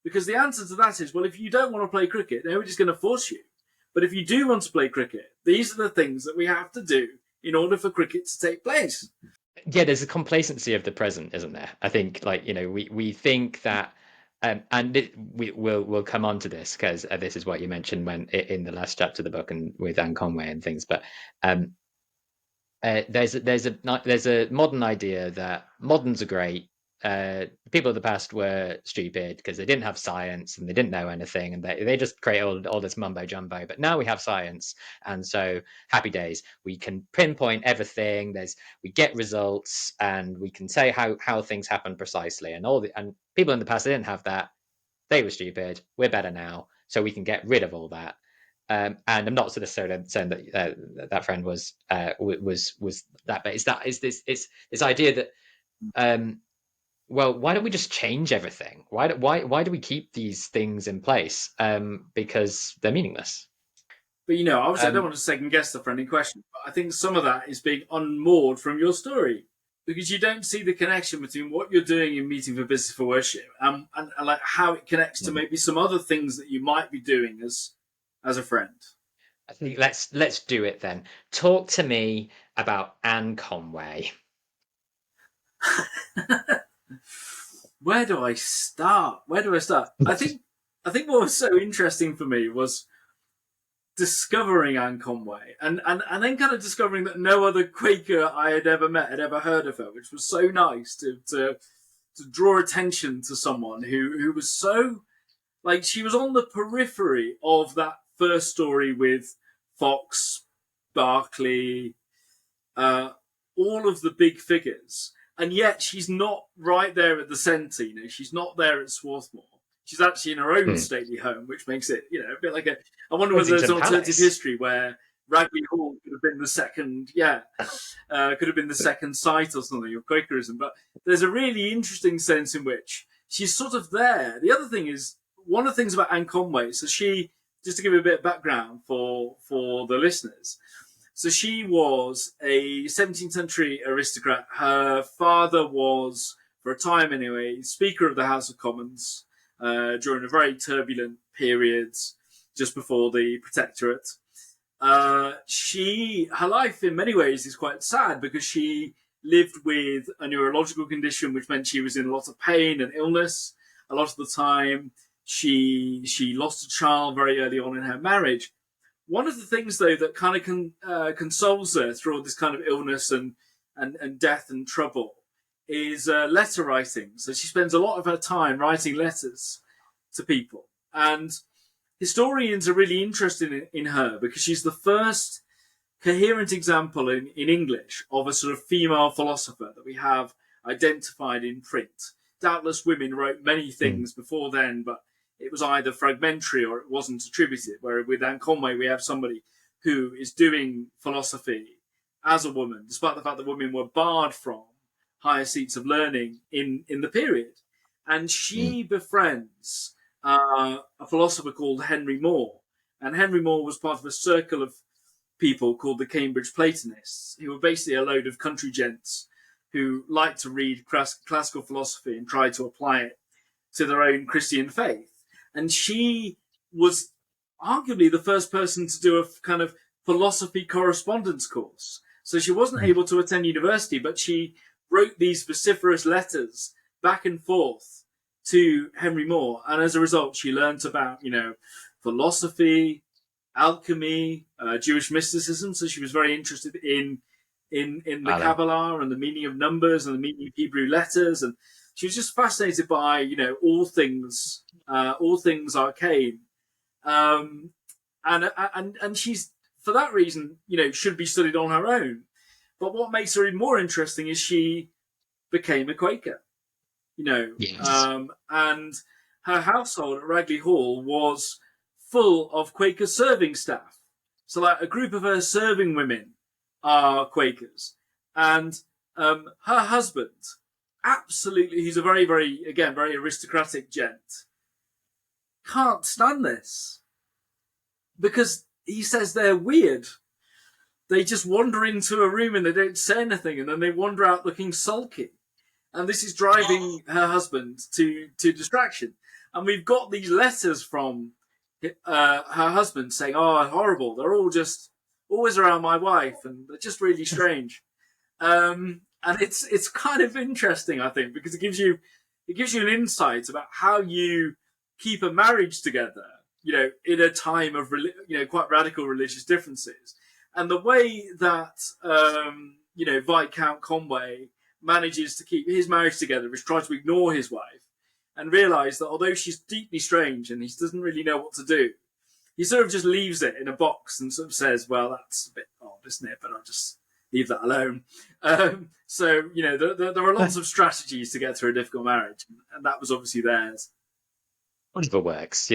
Because the answer to that is, well, if you don't want to play cricket, nobody's going to force you. But if you do want to play cricket, these are the things that we have to do in order for cricket to take place. Yeah, there's a complacency of the present, isn't there? I think, like, we think that, and we'll come on to this because this is what you mentioned when in the last chapter of the book and with Anne Conway and things. But um, there's a modern idea that moderns are great. People of the past were stupid because they didn't have science and they didn't know anything, and they just create all this mumbo jumbo. But now we have science, and so happy days. We can pinpoint everything. We get results, and we can say how things happen precisely. And people in the past, they didn't have that. They were stupid. We're better now, so we can get rid of all that. And I'm not sort of saying that that friend was that, but it's this idea that well, why don't we just change everything? Why do we keep these things in place? Because they're meaningless. But obviously, I don't Um, want to second guess the friendly question, but I think some of that is being unmoored from your story because you don't see the connection between what you're doing in meeting for business for worship and like how it connects to maybe some other things that you might be doing as a friend. I think let's do it then. Talk to me about Anne Conway. Where do I start? Where do I start? I think what was so interesting for me was discovering Anne Conway and then kind of discovering that no other Quaker I had ever met had ever heard of her, which was so nice to draw attention to someone who was so like she was on the periphery of that first story with Fox, Barclay, uh, all of the big figures, and yet she's not right there at the centre. She's not there at Swarthmore. She's actually in her own Hmm. stately home, which makes it, a bit like a. I wonder whether there's Kensington an alternative Palace. history where Ragley Hall could have been the second, could have been the second site or something of Quakerism. But there's a really interesting sense in which she's sort of there. The other thing is one of the things about Anne Conway. So she, just to give you a bit of background for the listeners. So she was a 17th century aristocrat. Her father was, for a time anyway, Speaker of the House of Commons during a very turbulent period just before the Protectorate. Her life in many ways is quite sad because she lived with a neurological condition, which meant she was in a lot of pain and illness. A lot of the time, she lost a child very early on in her marriage. One of the things, though, that kind of consoles her through all this kind of illness and death and trouble is letter writing. So she spends a lot of her time writing letters to people. And historians are really interested in her because she's the first coherent example in English of a sort of female philosopher that we have identified in print. Doubtless women wrote many Mm, things before then, but it was either fragmentary or it wasn't attributed. Where with Anne Conway, we have somebody who is doing philosophy as a woman, despite the fact that women were barred from higher seats of learning in the period. And mm, she befriends a philosopher called Henry More. And Henry More was part of a circle of people called the Cambridge Platonists, who were basically a load of country gents who liked to read classical philosophy and try to apply it to their own Christian faith. And she was arguably the first person to do a kind of philosophy correspondence course. So she wasn't mm. able to attend university, but she wrote these vociferous letters back and forth to Henry More. And as a result, she learnt about, philosophy, alchemy, Jewish mysticism. So she was very interested in the Alan. Kabbalah and the meaning of numbers and the meaning of Hebrew letters, and she was just fascinated by all things arcane, um, and she's for that reason should be studied on her own. But what makes her even more interesting is she became a Quaker, Yes. and her household at Ragley Hall was full of Quaker serving staff. So, like a group of her serving women are Quakers, and her husband, absolutely, he's a very, very, again, very aristocratic gent, can't stand this because he says they're weird. They just wander into a room and they don't say anything, and then they wander out looking sulky. And this is driving her husband to distraction. And we've got these letters from her husband saying, "Oh, horrible! They're all just always around my wife, and they're just really strange." And it's kind of interesting, I think, because it gives you an insight about how you keep a marriage together, in a time of quite radical religious differences, and the way that Viscount Conway manages to keep his marriage together is try to ignore his wife and realise that although she's deeply strange and he doesn't really know what to do, he sort of just leaves it in a box and sort of says, "Well, that's a bit odd, isn't it? But I'll just leave that alone." So there are lots of strategies to get through a difficult marriage, and that was obviously theirs. Whatever works.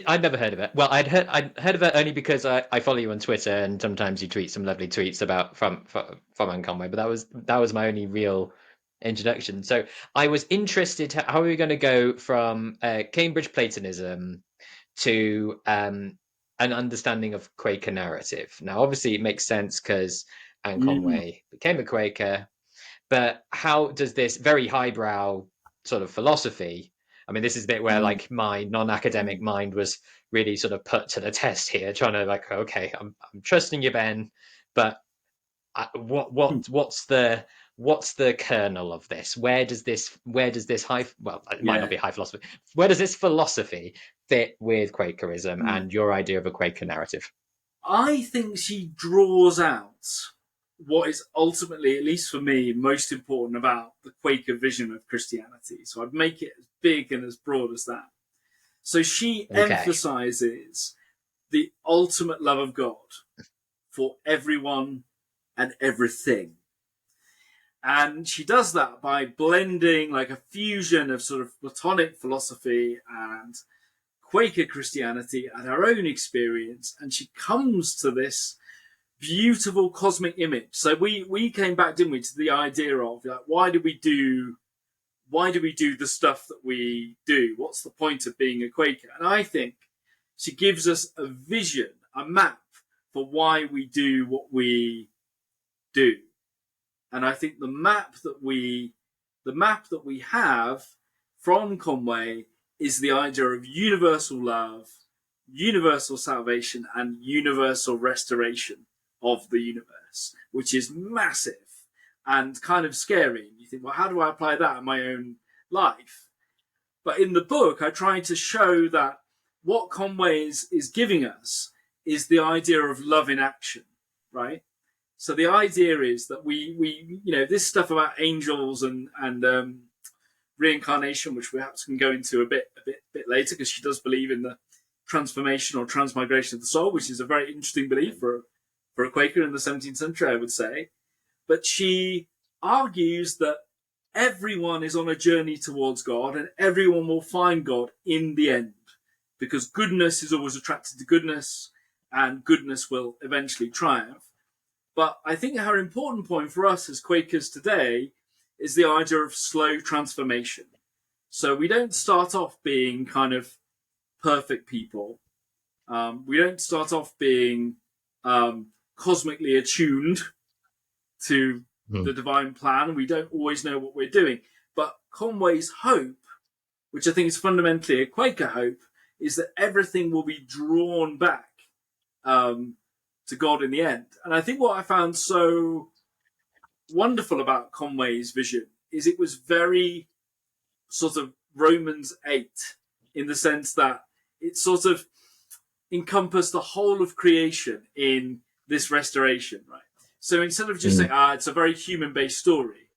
I'd never heard of it. Well, I'd heard of it only because I follow you on Twitter, and sometimes you tweet some lovely tweets about from Anne Conway. But that was my only real introduction. So I was interested how are we going to go from Cambridge Platonism to an understanding of Quaker narrative. Now, obviously, it makes sense because Anne Mm, Conway became a Quaker, but how does this very highbrow sort of philosophy? I mean, this is the bit where mm, like my non-academic mind was really sort of put to the test here, trying to like, okay, I'm trusting you, Ben, but mm. what's the kernel of this? Where does this high well, it might not Yeah. be high philosophy. Where does this philosophy fit with Quakerism Mm. and your idea of a Quaker narrative? I think she draws out what is ultimately, at least for me, most important about the Quaker vision of Christianity. So I'd make it as big and as broad as that. So she Okay. emphasizes the ultimate love of God for everyone and everything. And she does that by blending like a fusion of sort of Platonic philosophy and Quaker Christianity and her own experience. And she comes to this beautiful cosmic image. So we came back, didn't we, to the idea of like why do we do the stuff that we do? What's the point of being a Quaker? And I think she gives us a vision, a map for why we do what we do. And I think the map that we have from Conway is the idea of universal love, universal salvation, and universal restoration of the universe, which is massive and kind of scary. And you think, well, how do I apply that in my own life? But in the book, I try to show that what Conway is giving us is the idea of love in action, right? So the idea is that we this stuff about angels and reincarnation, which perhaps can go into a bit later, because she does believe in transformation or transmigration of the soul, which is a very interesting belief for a Quaker in the 17th century, I would say. But she argues that everyone is on a journey towards God and everyone will find God in the end because goodness is always attracted to goodness and goodness will eventually triumph. But I think her important point for us as Quakers today is the idea of slow transformation. So we don't start off being kind of perfect people. We don't start off being cosmically attuned to the Mm. divine plan. We don't always know what we're doing. But Conway's hope, which I think is fundamentally a Quaker hope, is that everything will be drawn back um, to God in the end. And I think what I found so wonderful about Conway's vision is it was very sort of Romans 8 in the sense that it sort of encompassed the whole of creation in this restoration, right? So instead of just saying, Mm. it's a very human based story,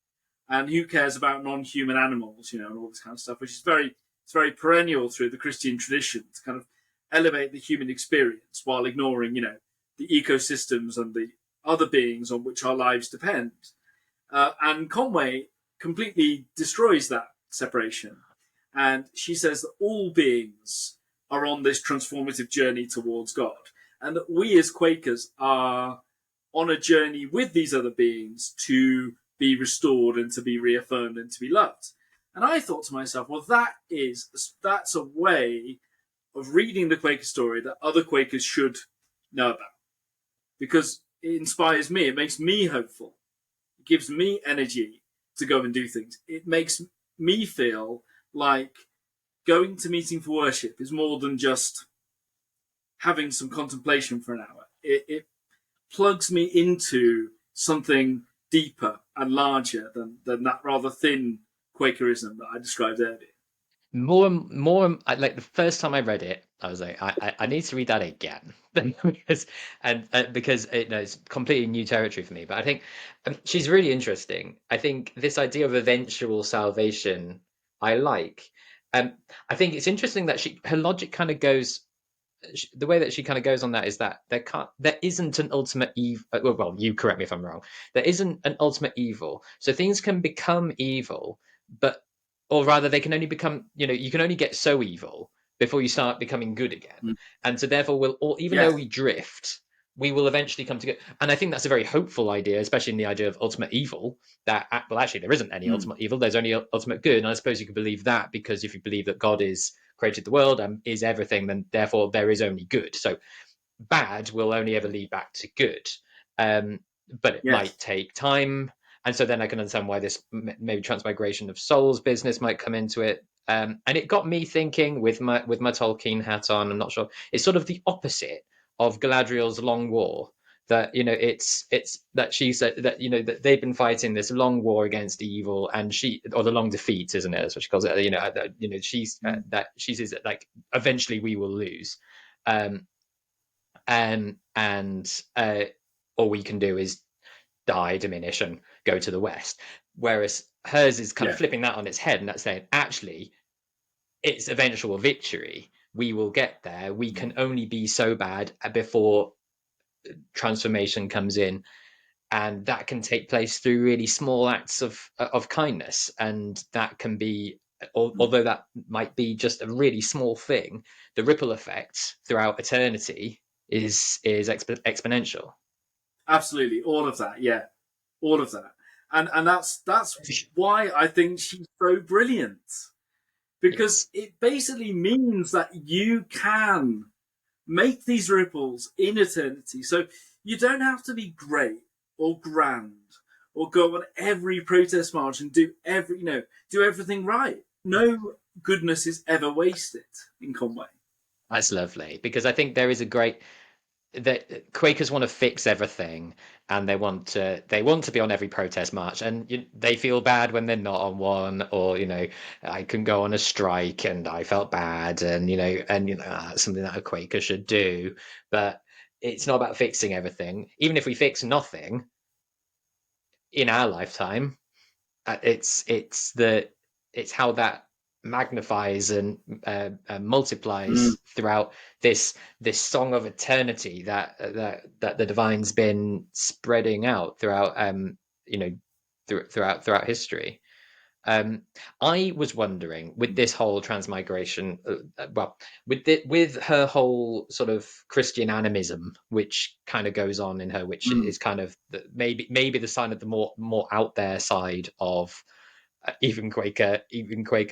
and who cares about non human animals, and all this kind of stuff, which is it's very perennial through the Christian tradition to kind of elevate the human experience while ignoring, the ecosystems and the other beings on which our lives depend. And Conway completely destroys that separation. And she says that all beings are on this transformative journey towards God. And that we as Quakers are on a journey with these other beings to be restored and to be reaffirmed and to be loved. And I thought to myself, well, that's a way of reading the Quaker story that other Quakers should know about because it inspires me. It makes me hopeful. It gives me energy to go and do things. It makes me feel like going to meeting for worship is more than just having some contemplation for an hour. It plugs me into something deeper and larger than that rather thin Quakerism that I described earlier. Like the first time I read it, I was like, I need to read that again because it's completely new territory for me. But I think she's really interesting. I think this idea of eventual salvation, I like. Um, I think it's interesting that her logic kind of goes the way that she kind of goes on that is that there isn't an ultimate evil. Well, you correct me if I'm wrong. There isn't an ultimate evil. So things can become evil, but or rather, they can only become. You can only get so evil before you start becoming good again. Mm. And so therefore, even though Yes. we drift, we will eventually come together. And I think that's a very hopeful idea, especially in the idea of ultimate evil. That well, actually, there isn't any Mm. ultimate evil. There's only ultimate good. And I suppose you could believe that because if you believe that God is created the world and is everything, then therefore there is only good. So bad will only ever lead back to good. Um, but it Yes. might take time. And so then I can understand why this maybe transmigration of souls business might come into it. And it got me thinking with my Tolkien hat on. I'm not sure. It's sort of the opposite of Galadriel's Long War. That it's that she said that that they've been fighting this long war against evil, and or the long defeat, isn't it? That's what she calls it. She's Mm. that she says that like eventually we will lose, um, and all we can do is die, diminish, and go to the west. Whereas hers is kind of Yeah. flipping that on its head, and that's saying actually it's eventual victory. We will get there. We Mm. can only be so bad before transformation comes in, and that can take place through really small acts of kindness, and that can be Mm. although that might be just a really small thing, the ripple effect throughout eternity is exponential. Absolutely. All of that. Yeah. All of that. And that's why I think she's so brilliant because Yes. it basically means that you can make these ripples in eternity. So you don't have to be great or grand or go on every protest march and do everything right. No goodness is ever wasted in Conway. That's lovely because I think there is a great that Quakers want to fix everything, and they want to be on every protest march, and they feel bad when they're not on one, or I can go on a strike and I felt bad, and that's something that a Quaker should do, but it's not about fixing everything. Even if we fix nothing in our lifetime, it's how that magnifies and multiplies Mm. throughout this song of eternity that the divine's been spreading out throughout you know throughout history. Um, I was wondering with this whole transmigration, well, with her whole sort of Christian animism, which kind of goes on in her, which Mm. is kind of maybe the sign of the more out there side of even Quaker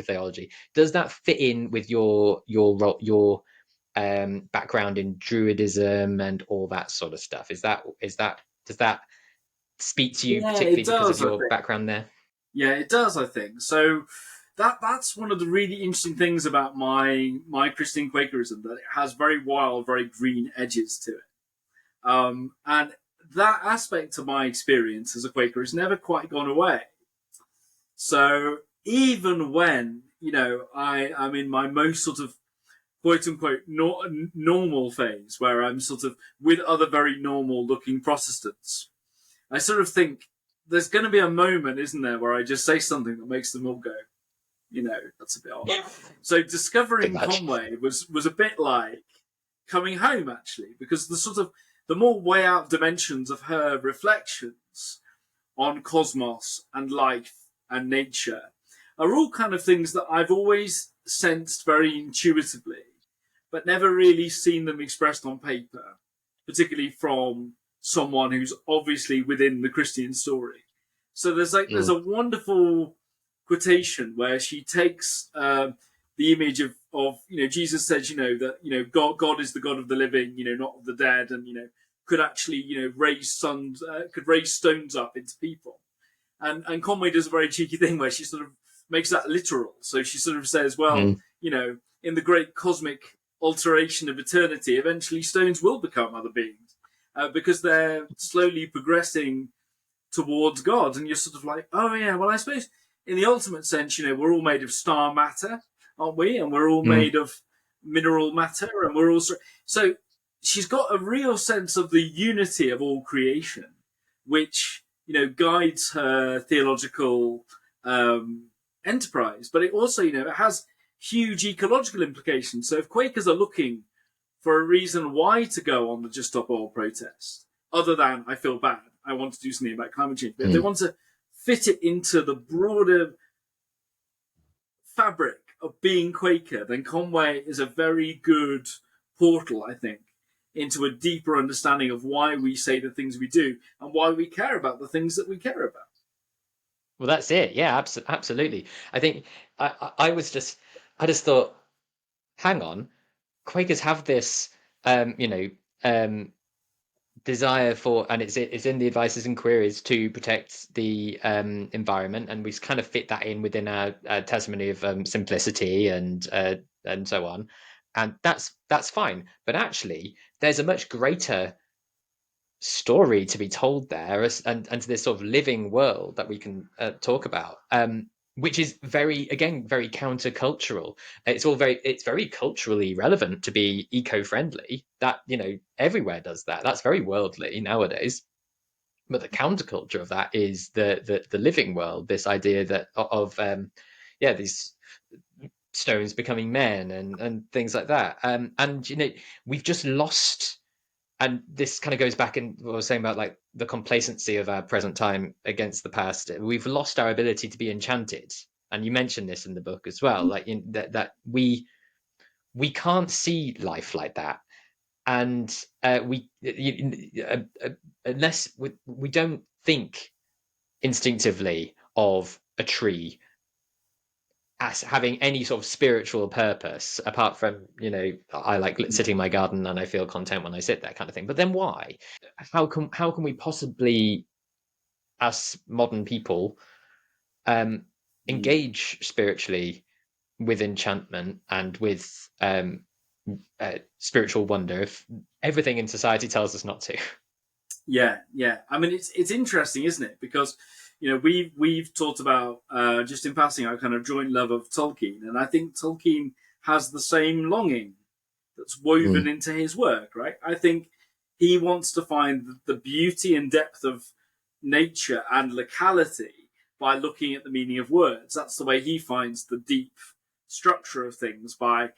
theology. Does that fit in with your background in Druidism and all that sort of stuff? Is that does that speak to you Yeah, it particularly because of does, I your think. background there? Yeah, it does, I think. So that's one of the really interesting things about my Christian Quakerism, that it has very wild, very green edges to it. And that aspect of my experience as a Quaker has never quite gone away. So even when, I'm in my most sort of quote unquote normal phase, where I'm sort of with other very normal looking Protestants, I sort of think there's going to be a moment, isn't there, where I just say something that makes them all go, that's a bit odd. So Pretty discovering much. Conway was a bit like coming home, actually, because the more way out dimensions of her reflections on cosmos and life and nature are all kind of things that I've always sensed very intuitively, but never really seen them expressed on paper, particularly from someone who's obviously within the Christian story. So there's Mm, a wonderful quotation where she takes the image of Jesus says that God is the God of the living, not of the dead, and could actually could raise stones up into people. And Conway does a very cheeky thing where she sort of makes that literal. So she sort of says, well, mm, in the great cosmic alteration of eternity, eventually stones will become other beings because they're slowly progressing towards God. And you're sort of like, oh, yeah, well, I suppose in the ultimate sense, we're all made of star matter, aren't we? And we're all mm. made of mineral matter. And we're also. So she's got a real sense of the unity of all creation, which, guides her theological enterprise. But it also, it has huge ecological implications. So if Quakers are looking for a reason why to go on the Just Stop Oil protest, other than I feel bad, I want to do something about climate change, but if they Mm. want to fit it into the broader fabric of being Quaker, then Conway is a very good portal, I think, into a deeper understanding of why we say the things we do and why we care about the things that we care about. Well, that's it. Yeah, absolutely. I think I I just thought, hang on, Quakers have this, um, you know, um, desire for, and it's in the advices and queries to protect the environment, and we kind of fit that in within our testimony of simplicity and so on, and that's fine. But actually, there's a much greater story to be told there, and to this sort of living world that we can talk about, which is very countercultural. It's very culturally relevant to be eco-friendly. That everywhere does that. That's very worldly nowadays. But the counterculture of that is the living world. This idea that of yeah, these stones becoming men and things like that. And we've just lost, and this kind of goes back in what I was saying about like the complacency of our present time against the past. We've lost our ability to be enchanted, and you mentioned this in the book as well, like that we can't see life like that, and unless we don't think instinctively of a tree as having any sort of spiritual purpose apart from I like sitting in my garden and I feel content when I sit there, kind of thing. But then why? How can we possibly, as modern people, um Mm. engage spiritually with enchantment and with spiritual wonder if everything in society tells us not to? Yeah, yeah. I mean, it's interesting, isn't it? Because we've talked about just in passing our kind of joint love of Tolkien, and I think Tolkien has the same longing that's woven Mm, into his work, right? I think he wants to find the beauty and depth of nature and locality by looking at the meaning of words. That's the way he finds the deep structure of things by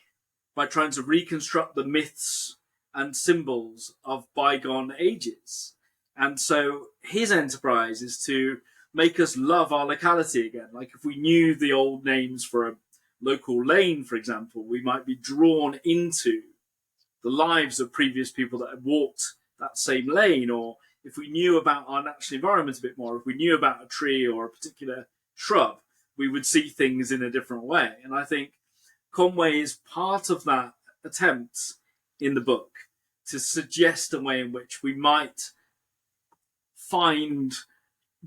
trying to reconstruct the myths and symbols of bygone ages. And so his enterprise is to make us love our locality again. Like if we knew the old names for a local lane, for example, we might be drawn into the lives of previous people that had walked that same lane, or if we knew about our natural environment a bit more, if we knew about a tree or a particular shrub, we would see things in a different way. And I think Conway is part of that attempt in the book to suggest a way in which we might find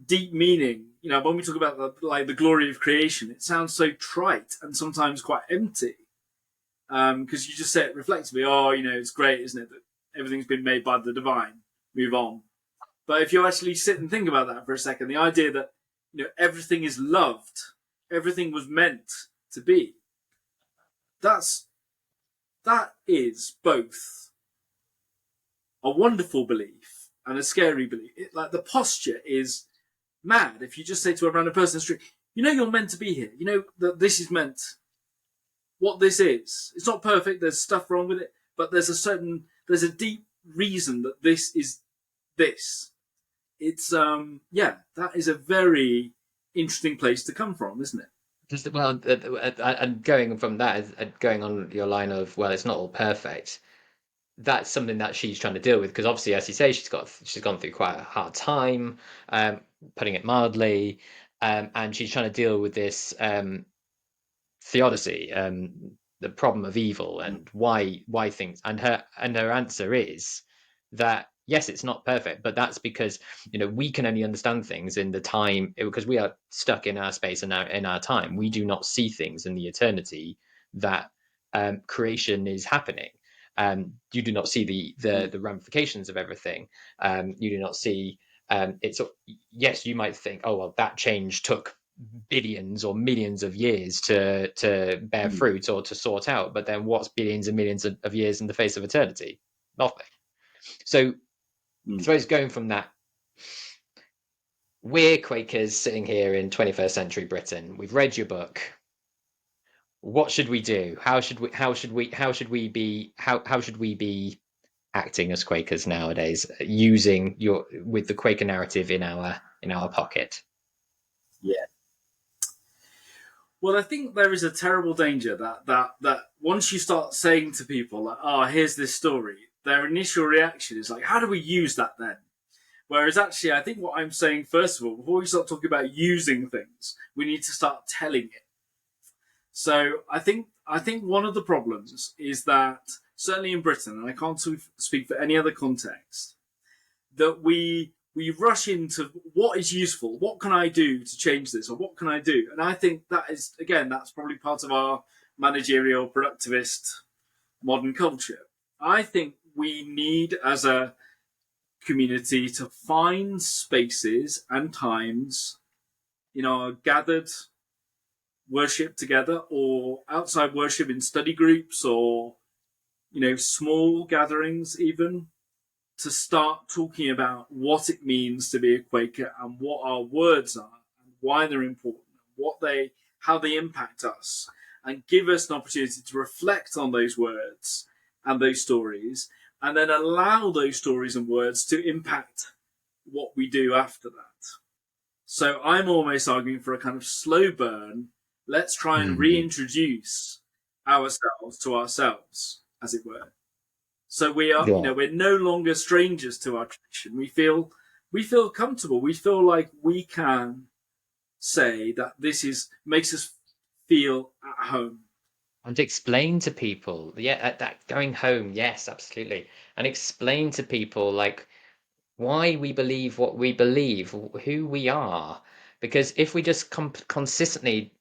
deep meaning. You know, when we talk about the glory of creation, it sounds so trite and sometimes quite empty because you just say it reflectively. Oh, you know, it's great, isn't it, that everything's been made by the divine. Move on. But if you actually sit and think about that for a second, the idea that everything is loved, everything was meant to be. That is both a wonderful belief and a scary belief. Like the posture is mad. If you just say to a random person in the street, you're meant to be here. You know that this is meant. What this is, it's not perfect. There's stuff wrong with it, but there's a deep reason that this is this. It's that is a very interesting place to come from, isn't it? Well, and going from that, going on your line of, well, it's not all perfect. That's something that she's trying to deal with because obviously, as you say, she's gone through quite a hard time, putting it mildly, and she's trying to deal with this theodicy, the problem of evil, and why things. And her answer is that yes, it's not perfect, but that's because we can only understand things in the time because we are stuck in our space and in our time. We do not see things in the eternity that creation is happening. You do not see the ramifications of everything. You do not see it's yes, you might think, oh well, that change took billions or millions of years to bear fruit or to sort out, but then what's billions and millions of years in the face of eternity? Nothing. So I suppose going from that, we're Quakers sitting here in 21st century Britain. We've read your book. What should we do? How should we be acting as Quakers nowadays, using with the Quaker narrative in our pocket? Yeah. Well, I think there is a terrible danger that once you start saying to people like, "Oh, here's this story," their initial reaction is like, "How do we use that then?" Whereas actually, I think what I'm saying first of all, before we start talking about using things, we need to start telling it. So I think one of the problems is that certainly in Britain, and I can't speak for any other context, that we rush into what is useful, what can I do to change this, or what can I do? And I think that is, again, that's probably part of our managerial productivist modern culture. I think we need as a community to find spaces and times in our gathered worship together or outside worship in study groups or small gatherings even, to start talking about what it means to be a Quaker and what our words are and why they're important, how they impact us, and give us an opportunity to reflect on those words and those stories, and then allow those stories and words to impact what we do after that. So I'm almost arguing for a kind of slow burn. Let's try and reintroduce ourselves to ourselves, as it were. So we are, we're no longer strangers to our tradition. We feel comfortable. We feel like we can say that makes us feel at home. And explain to people, that going home, yes, absolutely. And explain to people like why we believe what we believe, who we are. Because if we just consistently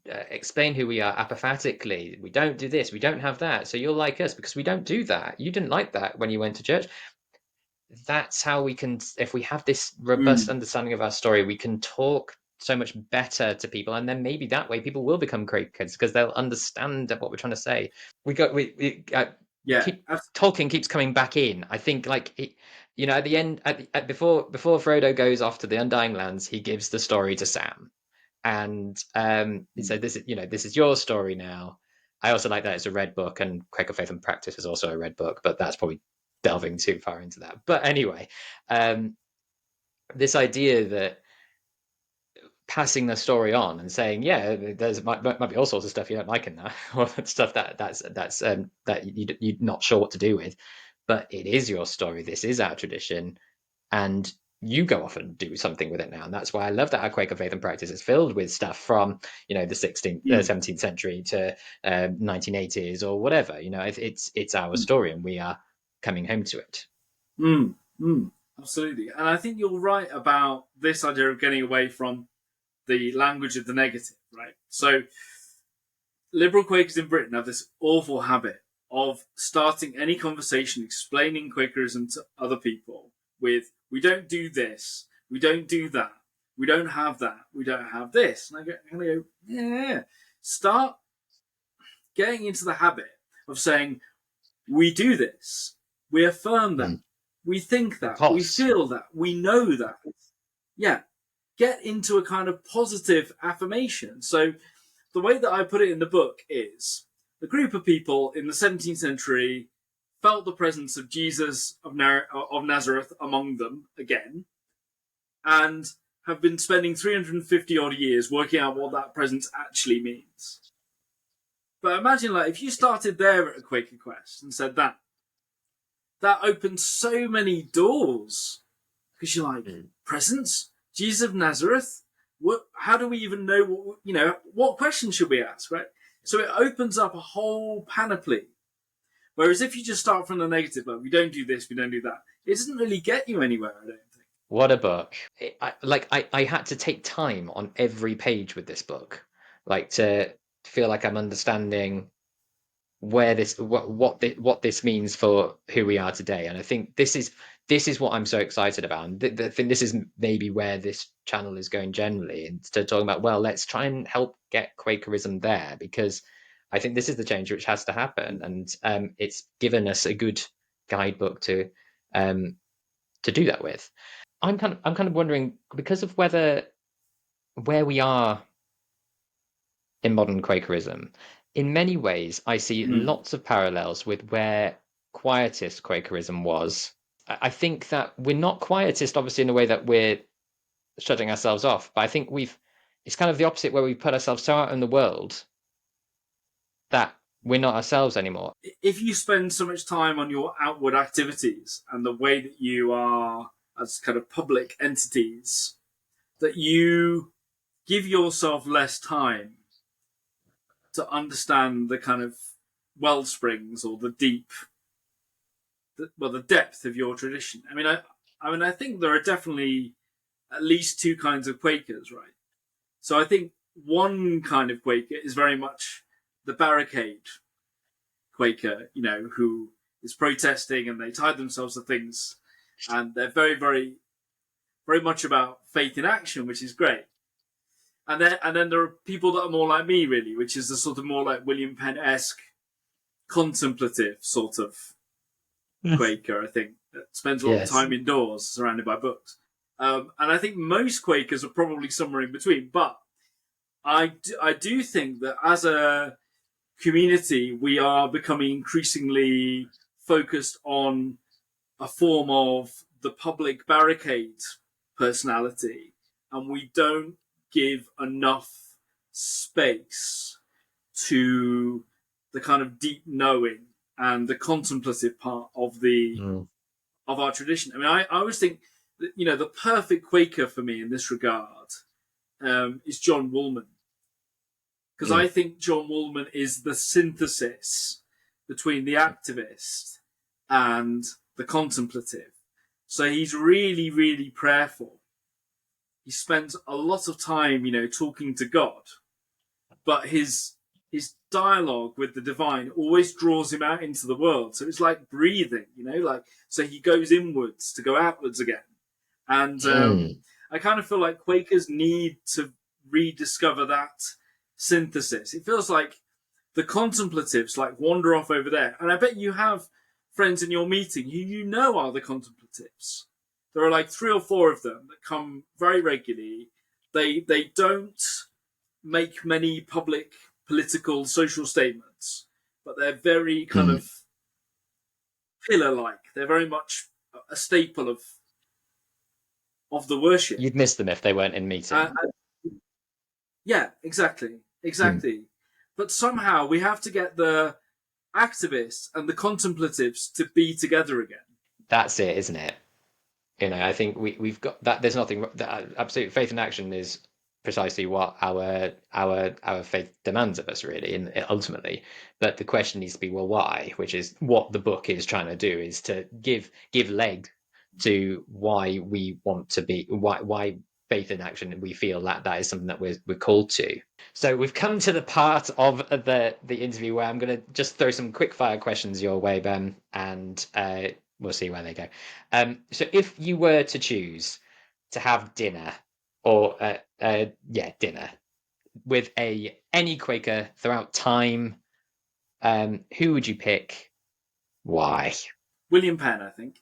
explain who we are apophatically, we don't do this, we don't have that, so you're like us because we don't do that. You didn't like that when you went to church. That's how we can, if we have this robust understanding of our story, we can talk so much better to people, and then maybe that way people will become Quakers because they'll understand what we're trying to say. Tolkien keeps coming back in. I think like at the end, before Frodo goes off to the Undying Lands, he gives the story to Sam, And so this is your story now. I also like that it's a red book, and Quaker Faith and Practice is also a red book, but that's probably delving too far into that. But anyway, um, this idea that passing the story on and saying, yeah, there's might be all sorts of stuff you don't like in that, or stuff that you're not sure what to do with, but it is your story. This is our tradition, and you go off and do something with it now. And that's why I love that our Quaker Faith and Practice is filled with stuff from the 16th, Mm, 17th century to 1980s or whatever. It's our mm, story, and we are coming home to it. mm, mm, absolutely. And I think you're right about this idea of getting away from the language of the negative, right? So liberal Quakers in Britain have this awful habit of starting any conversation explaining Quakerism to other people with, we don't do this, we don't do that, we don't have that, we don't have this. And I go, yeah. Start getting into the habit of saying, we do this, we affirm that, Mm. we think Of that, we course. feel that, we know that. Yeah. Get into a kind of positive affirmation. So the way that I put it in the book is a group of people in the 17th century felt the presence of Jesus of Nazareth among them again, and have been spending 350 odd years working out what that presence actually means. But imagine, like, if you started there at a Quaker Quest and said that opens so many doors, because you're like, Mm. presence, Jesus of Nazareth. What? How do we even know? What questions should we ask? Right. So it opens up a whole panoply. Whereas if you just start from the negative, like we don't do this, we don't do that, it doesn't really get you anywhere. I don't think. What a book. I had to take time on every page with this book, like to feel like I'm understanding where what this means for who we are today. And I think this is what I'm so excited about. And I think this is maybe where this channel is going generally, instead of talking about, well, let's try and help get Quakerism there, because I think this is the change which has to happen. And it's given us a good guidebook um, to do that with. I'm kind of wondering, because of where we are in modern Quakerism, in many ways I see Mm. lots of parallels with where quietist Quakerism was. I think that we're not quietist, obviously, in the way that we're shutting ourselves off, but I think it's kind of the opposite, where we put ourselves so out in the world that we're not ourselves anymore. If you spend so much time on your outward activities and the way that you are as kind of public entities, that you give yourself less time to understand the kind of well springs or the depth of your tradition. I think there are definitely at least two kinds of Quakers, right? So I think one kind of Quaker is very much the barricade Quaker, who is protesting and they tie themselves to things, and they're very, very, very much about faith in action, which is great. And then there are people that are more like me, really, which is the sort of more like William Penn-esque contemplative sort of Quaker, I think, that spends a lot of Yes. time indoors surrounded by books. And I think most Quakers are probably somewhere in between. But I do think that as a community, we are becoming increasingly focused on a form of the public barricade personality, and we don't give enough space to the kind of deep knowing and the contemplative part Mm. of our tradition. I always think that the perfect Quaker for me in this regard is John Woolman, because I Mm. think John Woolman is the synthesis between the activist and the contemplative. So he's really, really prayerful. He spends a lot of time, talking to God, but his dialogue with the divine always draws him out into the world. So it's like breathing, like so he goes inwards to go outwards again. And Mm. I kind of feel like Quakers need to rediscover that synthesis. It feels like the contemplatives like wander off over there, and I bet you have friends in your meeting who are the contemplatives. There are like 3 or 4 of them that come very regularly. They don't make many public political social statements, but they're very kind Mm. of pillar-like. They're very much a staple of the worship. You'd miss them if they weren't in meeting. Yeah, exactly, Mm. exactly. But somehow we have to get the activists and the contemplatives to be together again. That's it, isn't it? I think we've got that. There's nothing that absolute faith in action is precisely what our faith demands of us, really, and ultimately. But the question needs to be, well, why? Which is what the book is trying to do, is to give leg to why we want to be why faith in action, and we feel that that is something that we're called to. So we've come to the part of the interview where I'm going to just throw some quick fire questions your way, Ben, and we'll see where they go. So if you were to choose to have dinner, or dinner with any Quaker throughout time, who would you pick? Why? William Penn, I think.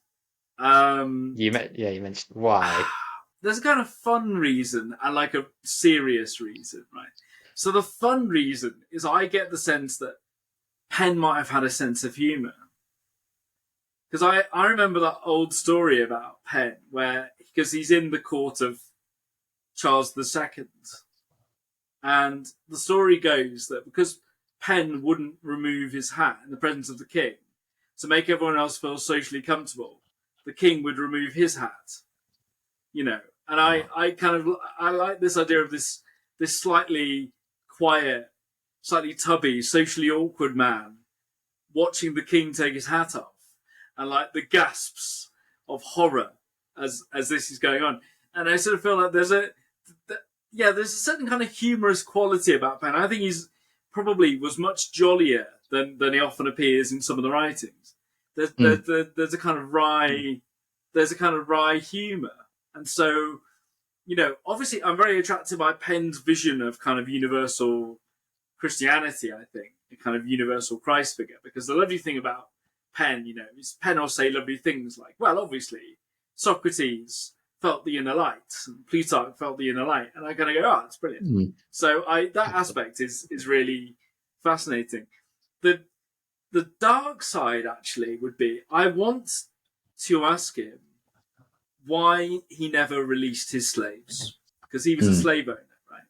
Um, You mentioned why. there's a kind of fun reason and like a serious reason, right? So the fun reason is I get the sense that Penn might have had a sense of humour. Because I remember that old story about Penn where, because he's in the court of Charles II, and the story goes that because Penn wouldn't remove his hat in the presence of the king to make everyone else feel socially comfortable, the king would remove his hat, you know. And I kind of I like this idea of this slightly quiet, slightly tubby, socially awkward man watching the king take his hat off, and like the gasps of horror as this is going on. And I sort of feel like there's a certain kind of humorous quality about Penn. I think he's probably was much jollier than he often appears in some of the writings. Mm. There's a kind of wry humour, and so, obviously I'm very attracted by Penn's vision of kind of universal Christianity. I think a kind of universal Christ figure, because the lovely thing about Penn, is Penn will say lovely things like, well, obviously Socrates felt the inner light, and Plutarch felt the inner light, and I kind of go, oh, that's brilliant. Mm. So that aspect is really fascinating. The the dark side actually would be, I want to ask him why he never released his slaves, because he was a Mm. slave owner, right?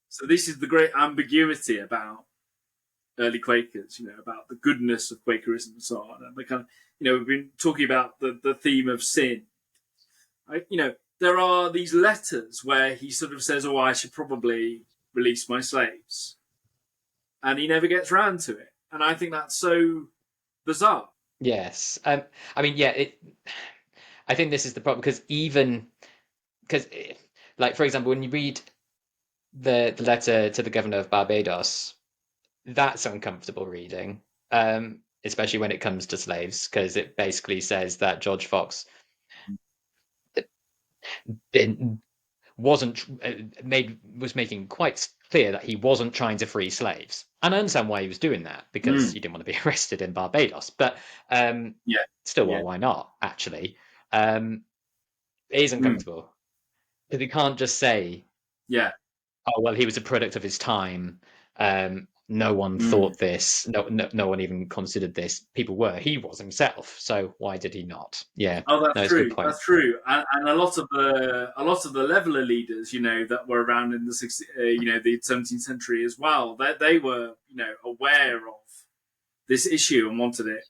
So this is the great ambiguity about early Quakers, about the goodness of Quakerism and so on. And we kind of, we've been talking about the theme of sin. Right? There are these letters where he sort of says, oh, I should probably release my slaves. And he never gets round to it. And I think that's so bizarre. Yes. I mean, I think this is the problem, because, like, for example, when you read the letter to the governor of Barbados, that's uncomfortable reading, especially when it comes to slaves, because it basically says that George Fox didn't, wasn't was making quite clear that he wasn't trying to free slaves. And I understand why he was doing that, because Mm. he didn't want to be arrested in Barbados. But Yeah. still, Yeah. well, why not? Actually, it is Mm. uncomfortable because he can't just say, Yeah. oh well, he was a product of his time. No one Mm. thought this. No one even considered this. People were. He was himself. So why did he not? Yeah, Oh, that's no, it's a good true. point. That's true. And a lot of the leveler leaders, that were around in the 17th century as well, they were, aware of this issue and wanted it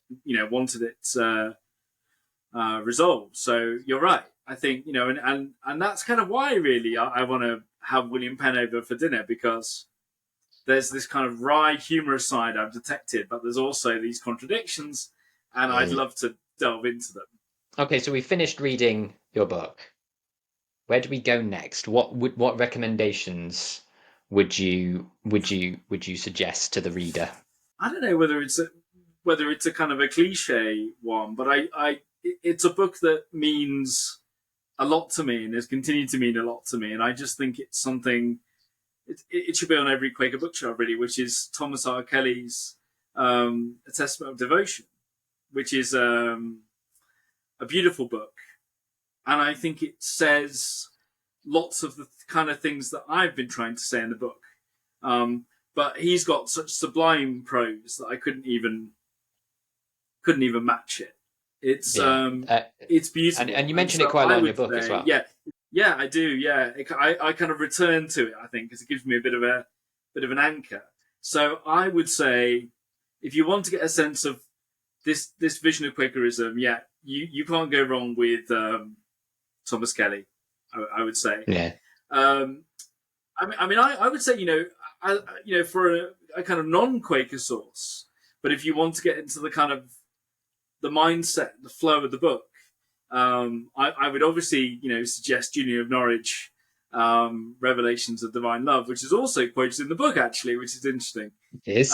resolved. So you're right. I think, and that's kind of why really I want to have William Penn over for dinner, because there's this kind of wry, humorous side I've detected, but there's also these contradictions, and I'd love to delve into them. Okay, so we finished reading your book. Where do we go next? What recommendations would you suggest to the reader? I don't know whether it's a kind of a cliche one, but it's a book that means a lot to me and has continued to mean a lot to me, and I just think it's something. It should be on every Quaker bookshelf, really, which is Thomas R. Kelly's A Testament of Devotion, which is a beautiful book, and I think it says lots of the kind of things that I've been trying to say in the book. But he's got such sublime prose that I couldn't even match it. It's Yeah. it's beautiful, And you and mention it so quite a I lot in your would book as say, well. yeah, I do, yeah. I kind of return to it, I think, because it gives me a bit of an anchor. So I would say, if you want to get a sense of this vision of Quakerism, yeah, you can't go wrong with Thomas Kelly. I would say. Yeah. Um, I would say, for a kind of non-Quaker source, but if you want to get into the kind of the mindset, the flow of the book, I would obviously, suggest Julian of Norwich, Revelations of Divine Love, which is also quoted in the book, actually, which is interesting. It is.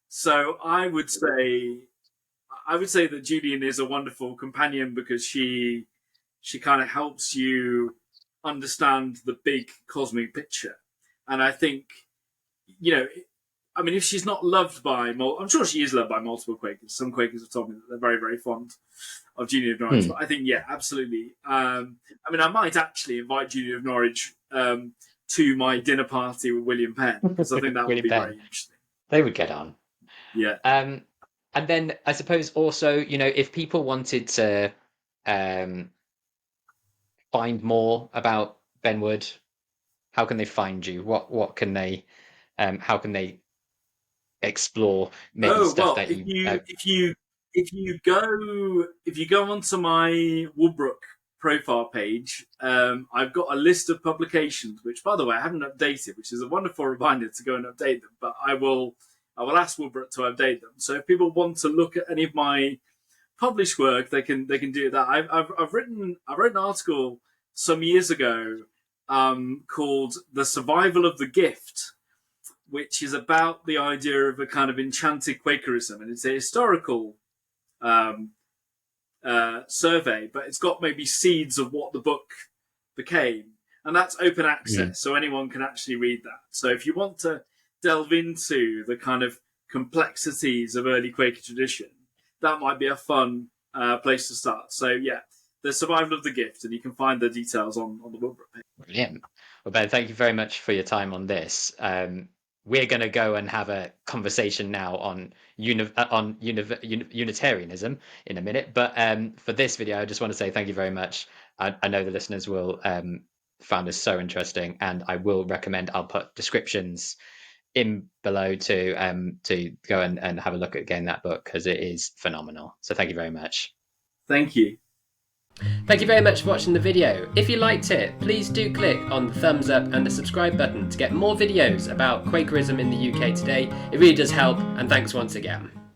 So I would say that Julian is a wonderful companion because she kind of helps you understand the big cosmic picture. And I think, if she's not loved by, I'm sure she is loved by multiple Quakers. Some Quakers have told me that they're very, very fond of Julian of Norwich. But I think, yeah, absolutely. I might actually invite Julian of Norwich to my dinner party with William Penn, because I think that would William be Penn. very interesting. They would get on. Yeah. And then I suppose also, if people wanted to find more about Ben Wood, how can they find you? What can they how can they explore maybe Oh stuff well, that you if you go onto my Woodbrook profile page, I've got a list of publications, which, by the way, I haven't updated, which is a wonderful reminder to go and update them. But I will ask Woodbrook to update them. So if people want to look at any of my published work, they can do that. I've written an article some years ago called "The Survival of the Gift," which is about the idea of a kind of enchanted Quakerism, and it's a historical survey, but it's got maybe seeds of what the book became, and that's open access, so anyone can actually read that. So if you want to delve into the kind of complexities of early Quaker tradition, that might be a fun place to start. So yeah, the survival of the gift, and you can find the details on the book page. Brilliant. Well, Ben, thank you very much for your time on this. We're going to go and have a conversation now on Unitarianism in a minute. But for this video, I just want to say thank you very much. I know the listeners will find this so interesting, and I will recommend. I'll put descriptions in below to go and have a look at again that book, because it is phenomenal. So thank you very much. Thank you. Thank you very much for watching the video. If you liked it, please do click on the thumbs up and the subscribe button to get more videos about Quakerism in the UK today. It really does help, and thanks once again.